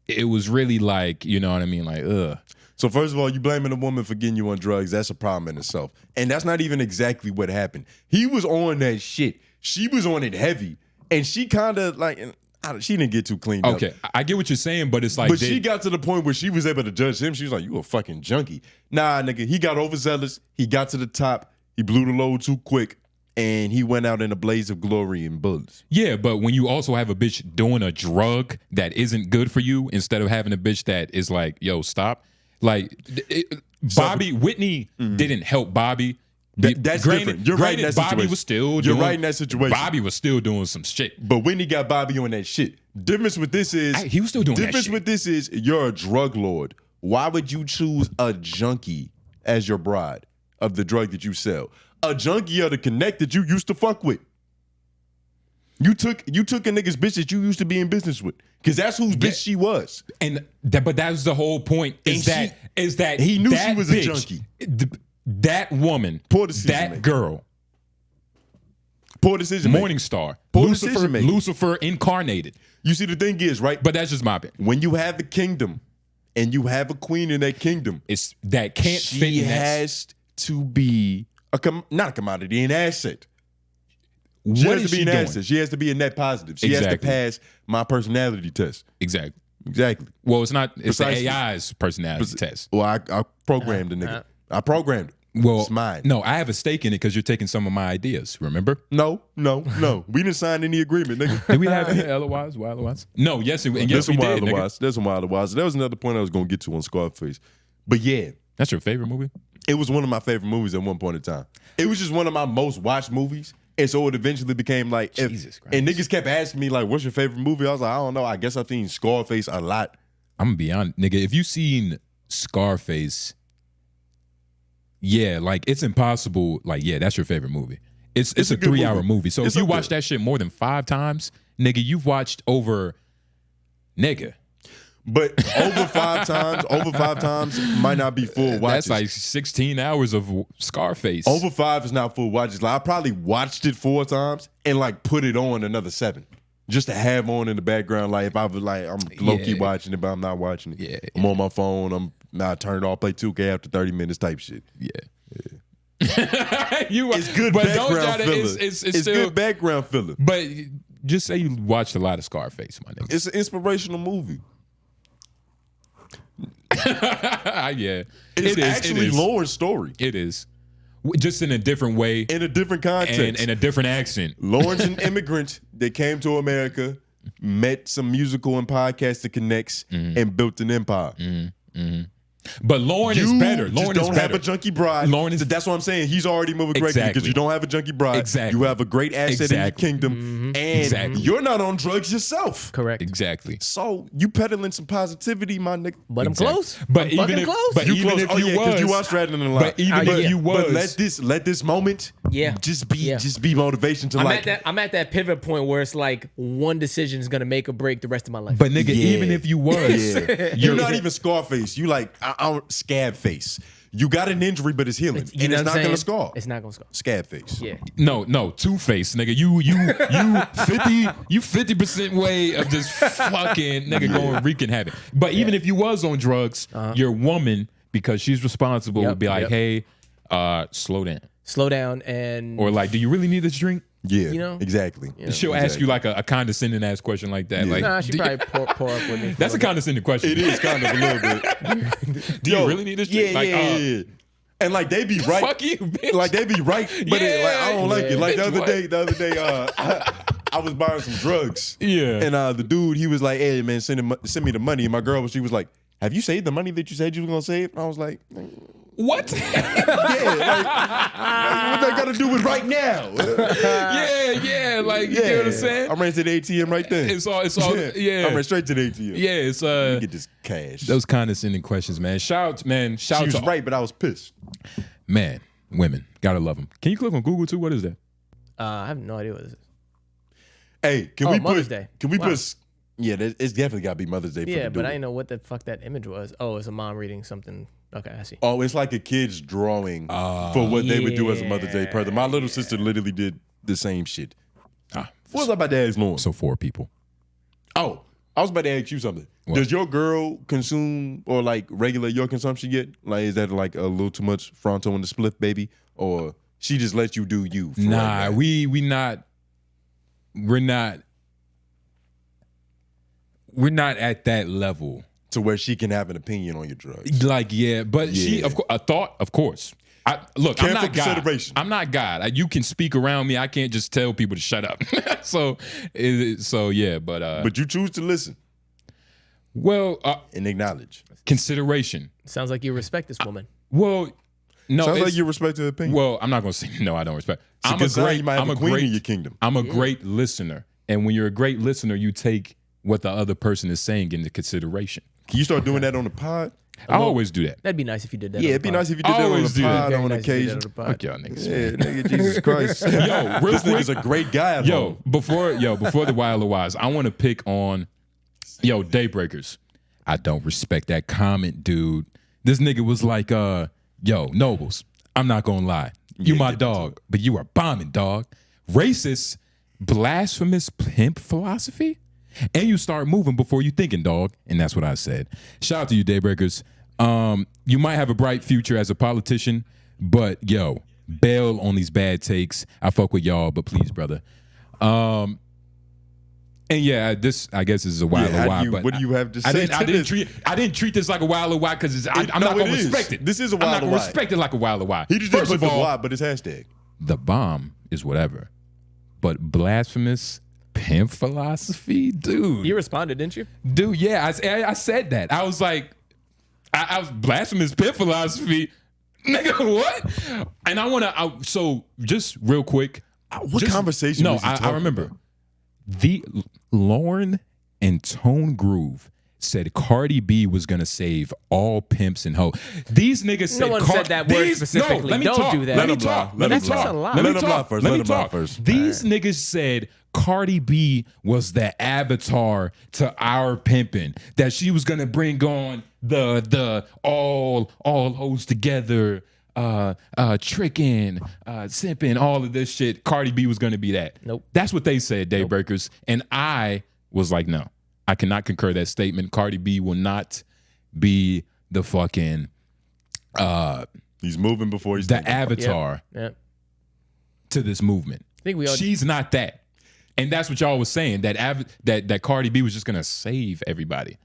it was really like, you know what I mean? Like, ugh. So first of all, you blaming a woman for getting you on drugs. That's a problem in itself. And that's not even exactly what happened. He was on that shit. She was on it heavy. And she kind of like, she didn't get too cleaned up. Okay, I get what you're saying, but it's like. But she got to the point where she was able to judge him. She was like, you a fucking junkie. Nah, nigga, he got overzealous. He got to the top. He blew the load too quick. And he went out in a blaze of glory and bullets. Yeah, but when you also have a bitch doing a drug that isn't good for you, instead of having a bitch that is like, yo, stop. Like, Whitney didn't help Bobby. That's different. You're right in that situation. Bobby was still You're right in that situation. Bobby was still doing some shit. But Whitney got Bobby on that shit. Difference with this is he was still doing that shit. Difference with this is you're a drug lord. Why would you choose a junkie as your bride of the drug that you sell? A junkie or the connect that you used to fuck with. You took a nigga's bitch that you used to be in business with, because that's whose bitch she was. But that was the whole point. Is that he knew that she was bitch, a junkie. That woman, Poor decision that making. girl, poor decision. Morning Star, Poor decision making. Lucifer incarnated. You see, the thing is, right? But that's just my opinion. When you have a kingdom and you have a queen in that kingdom, It's that can't fit she in that. has to be not a commodity, an asset. What She has is to be she an doing? asset. She has to be a net positive. She has to Exactly. pass my personality test. Exactly. Exactly. Well, it's not. It's Precisely. the AI's personality test. Well, I programmed the nigga. I programmed it. Well, It's mine. no, I have a stake in it because you're taking some of my ideas. Remember? No. We didn't sign any agreement, nigga. Did we have any LOIs, LOIs? No. Yes, and yes, we did. Nigga. There's some wild wise. There was another point I was gonna get to on Scarface, but yeah, That's your favorite movie? it was one of my favorite movies at one point in time. It was just one of my most watched movies. And so it eventually became like, Jesus Christ. and niggas kept asking me like, what's your favorite movie? I was like, I don't know. I guess I've seen Scarface a lot. I'm gonna be honest, nigga. If you've seen Scarface, yeah, like it's impossible. Like, yeah, that's your favorite movie. It's a a good 3-hour movie. movie. So It's if you up watch there. that shit more than 5 times, nigga, you've watched over, nigga. But over 5 times might not be full watches. That's like 16 hours of Scarface. Over 5 is not full watches. Like I probably watched it 4 times and like put it on another 7. Just to have on in the background, like if I was like, I'm low key watching it, but I'm not watching it. Yeah. I'm on my phone. I turned off, play 2K after 30 minutes type shit. Yeah. It's good background filler. It's It's still good background filler. But just say you watched a lot of Scarface, my nigga. It's an inspirational movie. Yeah. It's actually Lauren's story It is. Just in a different way in a different context. and in a different accent. Lauren's an immigrant that came to America, met some musical and podcasting connects, and built an empire. But Lauren is better. Lauren don't is have better. a junkie bride. Lauren is- That's what I'm saying. He's already moving correctly because Exactly. you don't have a junkie bride. Exactly. You have a great asset in your Exactly. kingdom, and Exactly. you're not on drugs yourself. Correct. Exactly. So you peddling some positivity, my nigga. But I'm Exactly. close. But I'm even fucking if, close. but You even close. if Oh you yeah, because you was, watched Straddling the Line. but even if you was, But let this moment, Yeah. just be Yeah. motivation to like. I'm at that pivot point where it's like one decision is gonna make or break the rest of my life. but nigga, Yeah. even if you was, Yeah. You're not even Scarface. You like scab face. You got an injury, but it's healing, You and know it's what not I'm gonna saying? scar. It's not gonna scar. Scab face. Yeah. no, Two-Face, nigga. You 50% way of just fucking nigga going wreaking havoc. But even if you was on drugs, your woman, because she's responsible, Yep, would be like, yep. hey, slow down. Slow down and Or like, do you really need this drink? Yeah, You know? exactly. She'll ask you like a condescending ass question like that. Yeah. Like, nah, she probably pour up with me. that's a condescending question. It is kind of a little bit. Do you really need this drink? Yeah, Like, yeah. And like they be right. Fuck you, bitch. Like they be right, but like I don't like Yeah. it. Like the Bitch, other day, I was buying some drugs. Yeah. And the dude, he was like, "Hey man, send me the money." And my girl, she was like, "Have you saved the money that you said you were gonna save?" And I was like, What? "Yeah, like what that got to do with right now?" yeah, like you know what I'm saying? I ran to the ATM right there. It's all, yeah. I ran straight to the ATM. Yeah, it's Let me get this cash. those condescending questions, man. Shout she out was to right, but I was pissed. man, women, gotta love them. Can you click on Google too? What is that? I have no idea what this is. Hey, can Oh, we Mother's put? Day. Can we Wow. put? Yeah, it's definitely got to be Mother's Day. For Yeah, the but dude. I didn't know what the fuck that image was. Oh, it's a mom reading something. Okay, I see. Oh, it's like a kid's drawing for what they would do as a Mother's Day present. My little sister literally did the same shit. What was I about to ask Lauren? So 4 people. Oh, I was about to ask you something. What? Does your girl consume or like regulate your consumption yet? Like, is that like a little too much fronto in the split, baby? Or she just lets you do you? For Nah, right now? we're not at that level. To where she can have an opinion on your drugs. Like, yeah, but she, Yeah. of course, a thought, of course. Look, I'm Careful not God. consideration. I'm not God. You can speak around me. I can't just tell people to shut up. so yeah, But you choose to listen well, and acknowledge. consideration. Sounds like you respect this woman. Well, no, Sounds it's- like you respect her opinion. Well, I'm not gonna say no. I don't respect. It's a good sign you might have a queen in your kingdom. I'm a great listener, and when you're a great listener, you take what the other person is saying into consideration. Can you start doing that on the pod? I always do that. That'd be nice if you did that. Yeah, it'd be nice if you did that on the pod on occasion. Fuck y'all niggas. Yeah, nigga, Jesus Christ. Yo, real this quick. nigga's a great guy. Before the wild LOIs, I want to pick on Daybreakers. I don't respect that comment, dude. This nigga was like, Noblez, I'm not gonna lie. You my dog, but you are bombing, dog. Racist, blasphemous pimp philosophy? And you start moving before you thinking, dog. And that's what I said. Shout out to you, Daybreakers. You might have a bright future as a politician, but bail on these bad takes. I fuck with y'all, but please, brother. And this I guess is a wild LOI. But what do you have to say? I didn't treat this like a wild LOI because I'm not gonna respect it. This is a wild LOI. I'm not gonna respect it like a wild LOI. He just didn't put the LOI, but it's hashtag. The bomb is whatever, but blasphemous pimp philosophy, dude. You responded, didn't you? Dude, yeah, I said that. I was like, I was blasphemous pimp philosophy, nigga. What? And I want to. So just real quick, what conversation? No, was he I remember. about? The Lauren and Tone Groove said Cardi B was gonna save all pimps and hoes. These niggas said no one said that word specifically. No, let me Don't talk. do that. Let me talk. Let me talk. Let me talk first. These niggas said Cardi B was the avatar to our pimping. That she was gonna bring on the all hoes together, tricking, simping, all of this shit. Cardi B was gonna be that. Nope. That's what they said, Daybreakers. And I was like, no, I cannot concur that statement. Cardi B will not be the fucking he's moving before he's the avatar to this movement. I think we all. She's not that. And that's what y'all was saying, that Cardi B was just gonna save everybody.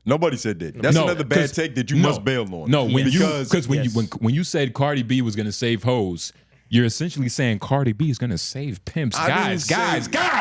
Nobody said that. That's another bad take that you must bail on. No, when you said Cardi B was gonna save hoes, you're essentially saying Cardi B is gonna save pimps. Guys.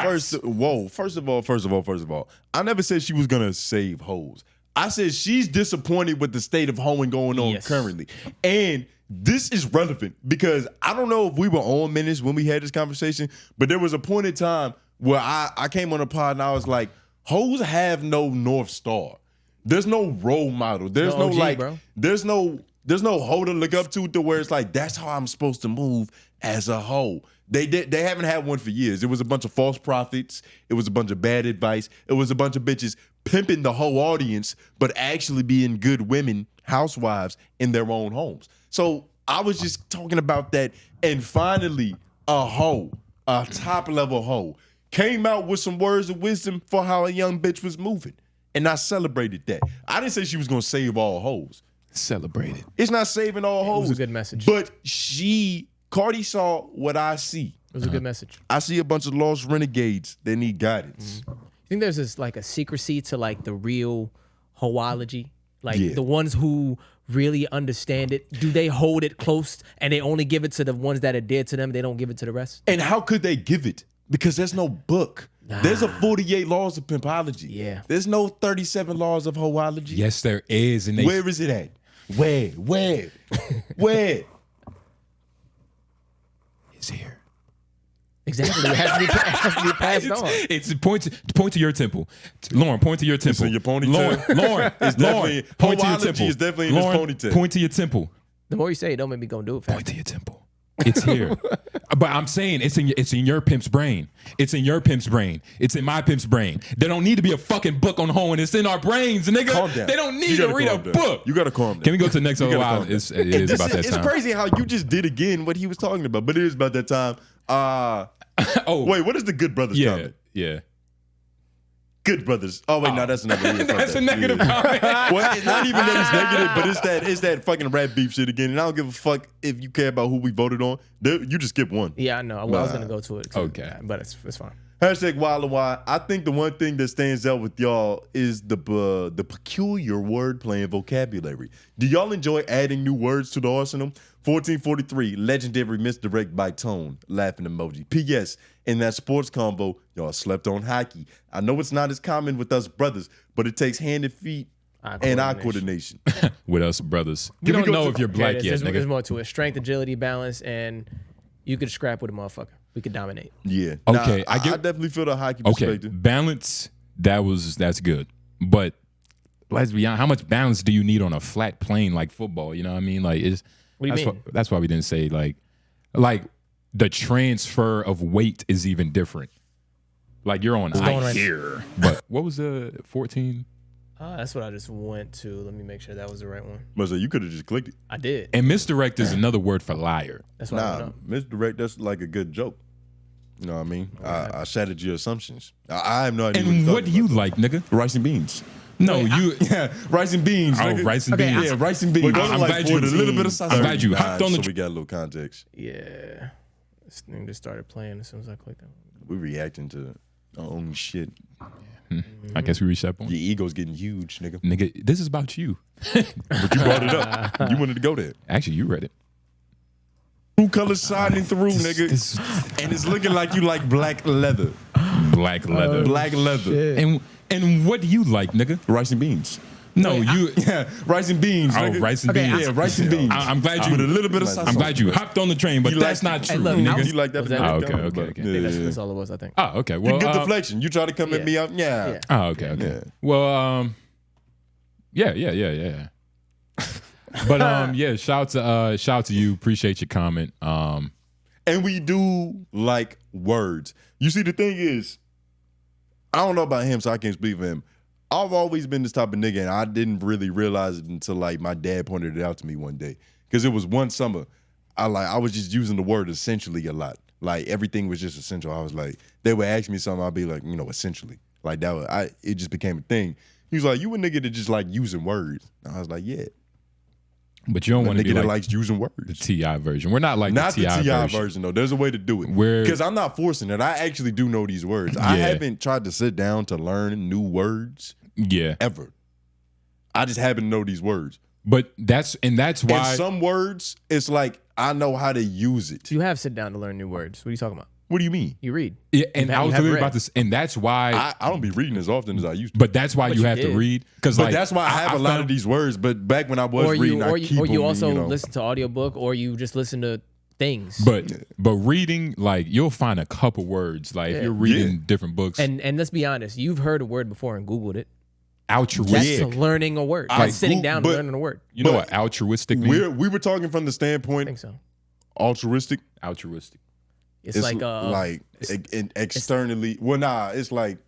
First of all, I never said she was gonna save hoes. I said she's disappointed with the state of hoeing going on currently. And this is relevant because I don't know if we were on Menace when we had this conversation, but there was a point in time where I came on a pod and I was like, hoes have no North Star. There's no role model. There's no OG, bro. There's no hoe to look up to where it's like, that's how I'm supposed to move as a hoe. They haven't had one for years. It was a bunch of false prophets. It was a bunch of bad advice. It was a bunch of bitches pimping the whole audience, but actually being good women, housewives in their own homes. So I was just talking about that. And finally, a hoe, a top level hoe, came out with some words of wisdom for how a young bitch was moving. And I celebrated that. I didn't say she was going to save all hoes. Celebrated. It's not saving all hoes. It was a good message. But Cardi saw what I see. It was a good message. I see a bunch of lost renegades that need guidance. You think there's this like a secrecy to like the real hoology? Like the ones who really understand it, do they hold it close and they only give it to the ones that are dear to them? They don't give it to the rest? And how could they give it? Because there's no book. There's a 48 laws of pimpology. Yeah. There's no 37 laws of hoology. Yes, there is. And where is it at? Where? It's here. Exactly. It has to be passed on. It's point to your temple. Lauren, point to your temple. It's in your ponytail. Lauren, it's definitely point to your temple. Is definitely in his ponytail. Point to your temple. The more you say it, don't make me go do it fast. Point to your temple. It's here. But I'm saying it's in your pimp's brain. It's in your pimp's brain. It's in my pimp's brain. There don't need to be a fucking book on hoeing. It's in our brains, nigga. Calm down. They don't need to read a book. You gotta calm down. Can we go to the next LOI? It is about that time. It's crazy how you just did again what he was talking about, but it is about that time. Wait, what is the Good Brothers comment? Yeah. Good Brothers. Oh wait, no, that's another. That's a negative comment. Well, it's not even that it's negative, but it's that fucking rap beef shit again. And I don't give a fuck if you care about who we voted on. You just skip one. Yeah, I know. Well, I was gonna go to it too. Okay, but it's fine. Hashtag Wild and Wild. I think the one thing that stands out with y'all is the peculiar wordplay and vocabulary. Do y'all enjoy adding new words to the arsenal? 1443, legendary misdirect by tone, laughing emoji. P.S. In that sports combo, y'all slept on hockey. I know it's not as common with us brothers, but it takes hand and feet and eye coordination. With us brothers. We don't know if you're black yet, nigga. There's more to it. Strength, agility, balance, and you could scrap with a motherfucker. We could dominate. Yeah. Okay. I definitely feel the hockey perspective. Balance, that's good. But let's be honest, how much balance do you need on a flat plane like football? You know what I mean? Like, what do you mean? That's why we didn't say like the transfer of weight is even different. Like you're on ice here. But what was the 14? That's what I just went to. Let me make sure that was the right one. But so you could have just clicked it. I did. And misdirect is another word for liar. That's what I know. Misdirect, that's like a good joke. You know what I mean? I shattered your assumptions. I have no idea. And what do you like, nigga? Rice and beans. No, rice and beans. Oh, rice and beans. Yeah, rice and beans. I'm glad you. A little bit of sauce. I'm glad you hopped on the. So we got a little context. Yeah, this thing just started playing as soon as I clicked on it. We reacting to our own shit. I guess we reached that point. Your ego's getting huge, nigga. Nigga, this is about you. But you brought it up. You wanted to go there. Actually, you read it. True colors shining through, nigga. And it's looking like you like black leather. Black leather. Black leather. And what do you like, nigga? Rice and beans. No, rice and beans. Oh, nigga. rice and beans. Yeah, rice and beans. I'm glad you. With a little bit of sauce. I'm glad you hopped on the train, but that's not true, nigga. You like that? Okay. That's all it was, I think. Oh, okay. Well, good deflection. You try to come at me out. Yeah. Oh, okay. Yeah. Well, yeah. But yeah, shout to you. Appreciate your comment. And we do like words. You see, the thing is, I don't know about him, so I can't speak for him. I've always been this type of nigga, and I didn't really realize it until like my dad pointed it out to me one day. Because it was one summer, I was just using the word essentially a lot. Like everything was just essential. I was like, they would ask me something, I'd be like, essentially. Like that, it just became a thing. He was like, you a nigga that just like using words. And I was like, yeah. But you don't want to be like that likes using words. The TI version. We're not like not the TI version though. There's a way to do it. Because I'm not forcing it. I actually do know these words. I haven't tried to sit down to learn new words. Yeah. Ever. I just happen to know these words. But that's why. And some words, it's like I know how to use it. You have sit down to learn new words. What are you talking about? What do you mean? You read. Yeah, and I was thinking about this, and that's why I don't be reading as often as I used to. But that's why you have to read. But that's why I have a lot of these words. But back when I was reading, I keep them. Or you also listen to audiobook, or you just listen to things. But reading, like you'll find a couple words. Like if you're reading different books. And let's be honest, you've heard a word before and Googled it. Altruistic. That's learning a word. Like sitting down and learning a word. You know what altruistic means? We were talking from the standpoint. I think so. Altruistic. It's like externally. Well, nah, it's like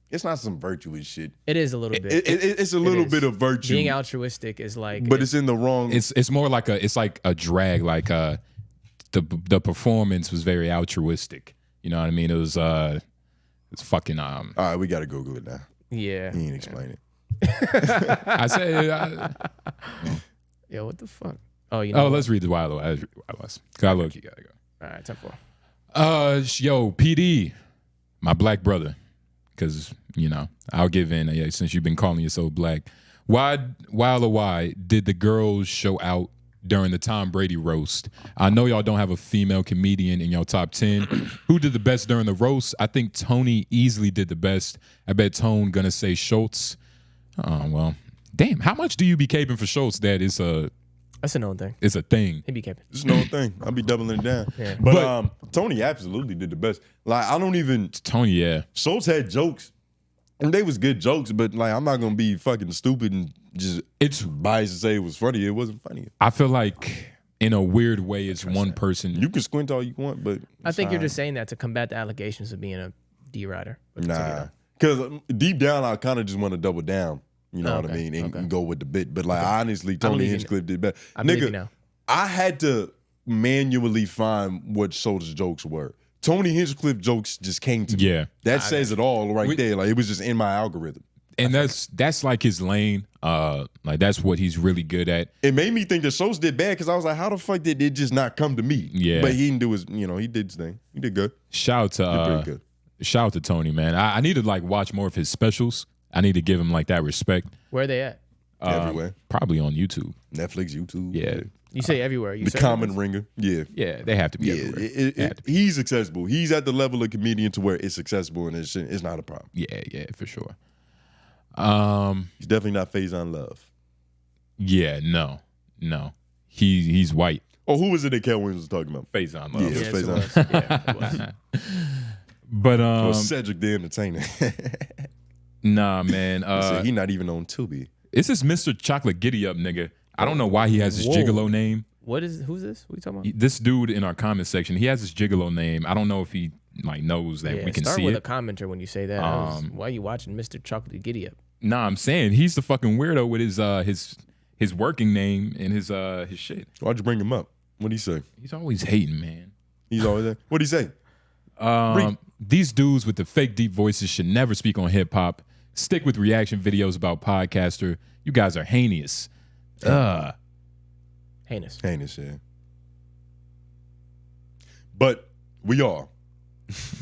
it's not some virtuous shit. It is a little bit. It's a little bit of virtue. Being altruistic is like, but it's in the wrong. It's more like it's like a drag. Like the performance was very altruistic. You know what I mean? It was it's fucking All right, we gotta Google it now. Yeah, he ain't explain it. I said, yo, what the fuck? Oh, you know. Let's read the wild. I look, you gotta go. All right, time for. Yo, PD, my black brother, because I'll give in since you've been calling yourself black. Why LOI did the girls show out during the Tom Brady roast? I know y'all don't have a female comedian in your top 10. Who did the best during the roast? I think Tony easily did the best. I bet Tone gonna say Schultz. Oh well, damn. How much do you be caping for Schultz? That's a known thing. It's a thing. He be caping. It's a known thing. I'll be doubling it down. Yeah. But Tony absolutely did the best. Like I don't even. Tony, yeah. Schultz had jokes, and they was good jokes. But like I'm not gonna be fucking stupid and just biased to say it was funny. It wasn't funny. I feel like in a weird way, it's one person. You can squint all you want, but I think you're just saying that to combat the allegations of being a D rider. Nah, because deep down I kind of just want to double down. You know what I mean? And go with the bit. But like honestly, Tony Hinchcliffe did better. Nigga, I had to manually find what Schultz's jokes were. Tony Hinchcliffe jokes just came to me. Yeah. That says it all right there. Like it was just in my algorithm. And that's like his lane. Like that's what he's really good at. It made me think that Schultz did bad because I was like, how the fuck did it just not come to me? Yeah. But he didn't do his, he did his thing. He did good. Shout out to Tony, man. I need to like watch more of his specials. I need to give him like that respect. Where are they at? Everywhere. Probably on YouTube. Netflix, YouTube. Yeah. You say everywhere. The Common Ringer. Yeah. Yeah, they have to be everywhere. He's accessible. He's at the level of comedian to where it's accessible and it's not a problem. Yeah, for sure. He's definitely not Faison Love. Yeah, no. He's white. Oh, who was it that Cat Williams was talking about? Faison Love. Yeah, it was Faison. Yeah, it was. But Cedric the Entertainer. Nah, man. He not even on Tubi. This is Mr. Chocolate Giddy Up, nigga. I don't know why he has this gigolo name. Who's this? What are you talking about? This dude in our comment section, he has this gigolo name. I don't know if he like knows that we can see it. Start with a commenter when you say that. Why are you watching Mr. Chocolate Giddy Up? Nah, I'm saying he's the fucking weirdo with his working name and his shit. Why'd you bring him up? What'd he say? He's always hating, man. He's always there. What'd he say? These dudes with the fake deep voices should never speak on hip hop. Stick with reaction videos about podcaster. You guys are heinous. Heinous. Heinous, yeah. But we are.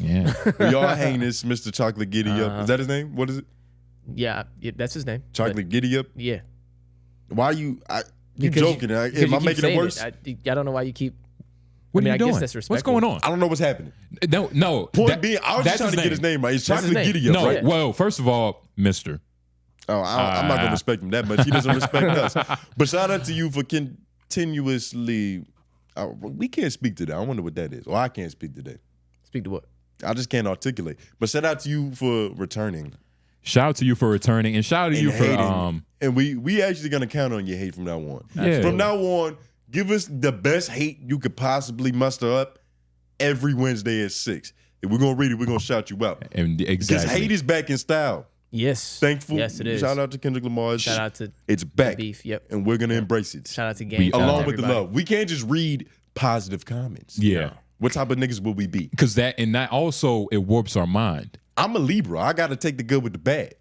Yeah. We are heinous, Mr. Chocolate Giddy Up. Is that his name? What is it? Yeah, that's his name. Chocolate Giddy Up? Yeah. Why are you... You joking. Am I making it worse? I don't know why you keep... What are you doing? Guess that's respectful. What's going on? I don't know what's happening. No. Point being, I was just trying to get his name right. It's Chocolate Giddy Up, no, right? Well, first of all, Mr. Oh, I'm not going to respect him that much. He doesn't respect us. But shout out to you for continuously... we can't speak to that. I wonder what that is. Or I can't speak to that. Speak to what? I just can't articulate. But shout out to you for returning. Shout out to you for returning. And shout out to you for... And we actually going to count on your hate from now on. Yeah. From now on, give us the best hate you could possibly muster up every Wednesday at 6. If we're going to read it, we're going to shout you out. And exactly. Because hate is back in style. Yes. Thankful. Yes, it is. Shout out to Kendrick Lamar. Shout out to it's back. Beef. Yep. And we're going to embrace it. Shout out to Game. Along with the love. We can't just read positive comments. Yeah. What type of niggas will we be? Because that also, it warps our mind. I'm a Libra. I got to take the good with the bad.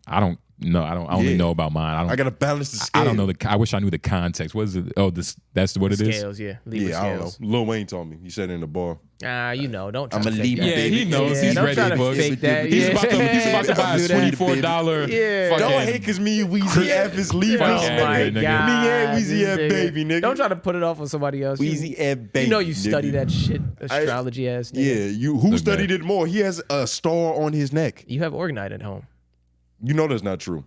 I don't know. I only know about mine. I got to balance the scale. I don't know. I wish I knew the context. What is it? Oh, that's what it is? Scales, yeah. Libra I don't know. scales. Lil Wayne told me. He said it in the bar. Don't try I'm to a fake Libra. that. Yeah, he knows. He's don't ready try to books. fake that. He's about to buy a $24. Yeah. Don't hate because me and Weezy F is Libra. Oh my nigga. God. Me and Weezy F, baby, nigga. Don't try to put it off on somebody else. Weezy F, baby. You know you study that shit, astrology ass. Nigga. Yeah, who studied it more? He has a star on his neck. You have Organite at home. You know that's not true.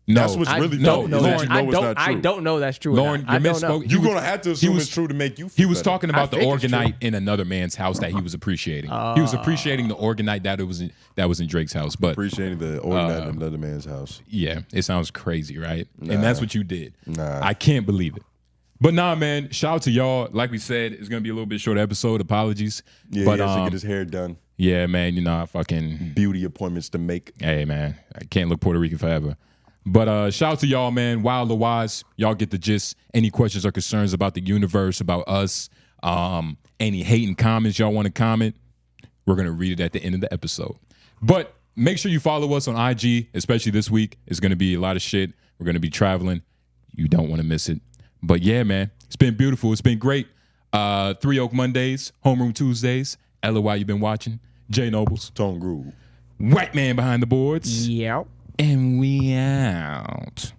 No, that's what's really Lauren, I I don't know that's true. Lauren, you misspoke. You're gonna have to assume it's true to make you feel He was better. talking about the Organite in another man's house that he was appreciating. He was appreciating the Organite that was in Drake's house. But appreciating the Organite in another man's house. Yeah, it sounds crazy, right? And that's what you did. Nah. I can't believe it. But nah, man, shout out to y'all. Like we said, it's gonna be a little bit short episode. Apologies. Yeah, but he has to get his hair done. Yeah, man, I fucking beauty appointments to make. Hey, man, I can't look Puerto Rican forever. But shout out to y'all, man. Wild LOIs, y'all get the gist. Any questions or concerns about the universe, about us, any hating comments y'all want to comment, we're going to read it at the end of the episode. But make sure you follow us on IG, especially this week. It's going to be a lot of shit. We're going to be traveling. You don't want to miss it. But yeah, man, it's been beautiful. It's been great. 3 Oak Mondays, Homeroom Tuesdays, LOI you've been watching, J Nobles, Tone Groove, White Man Behind the Boards. Yep. And we out.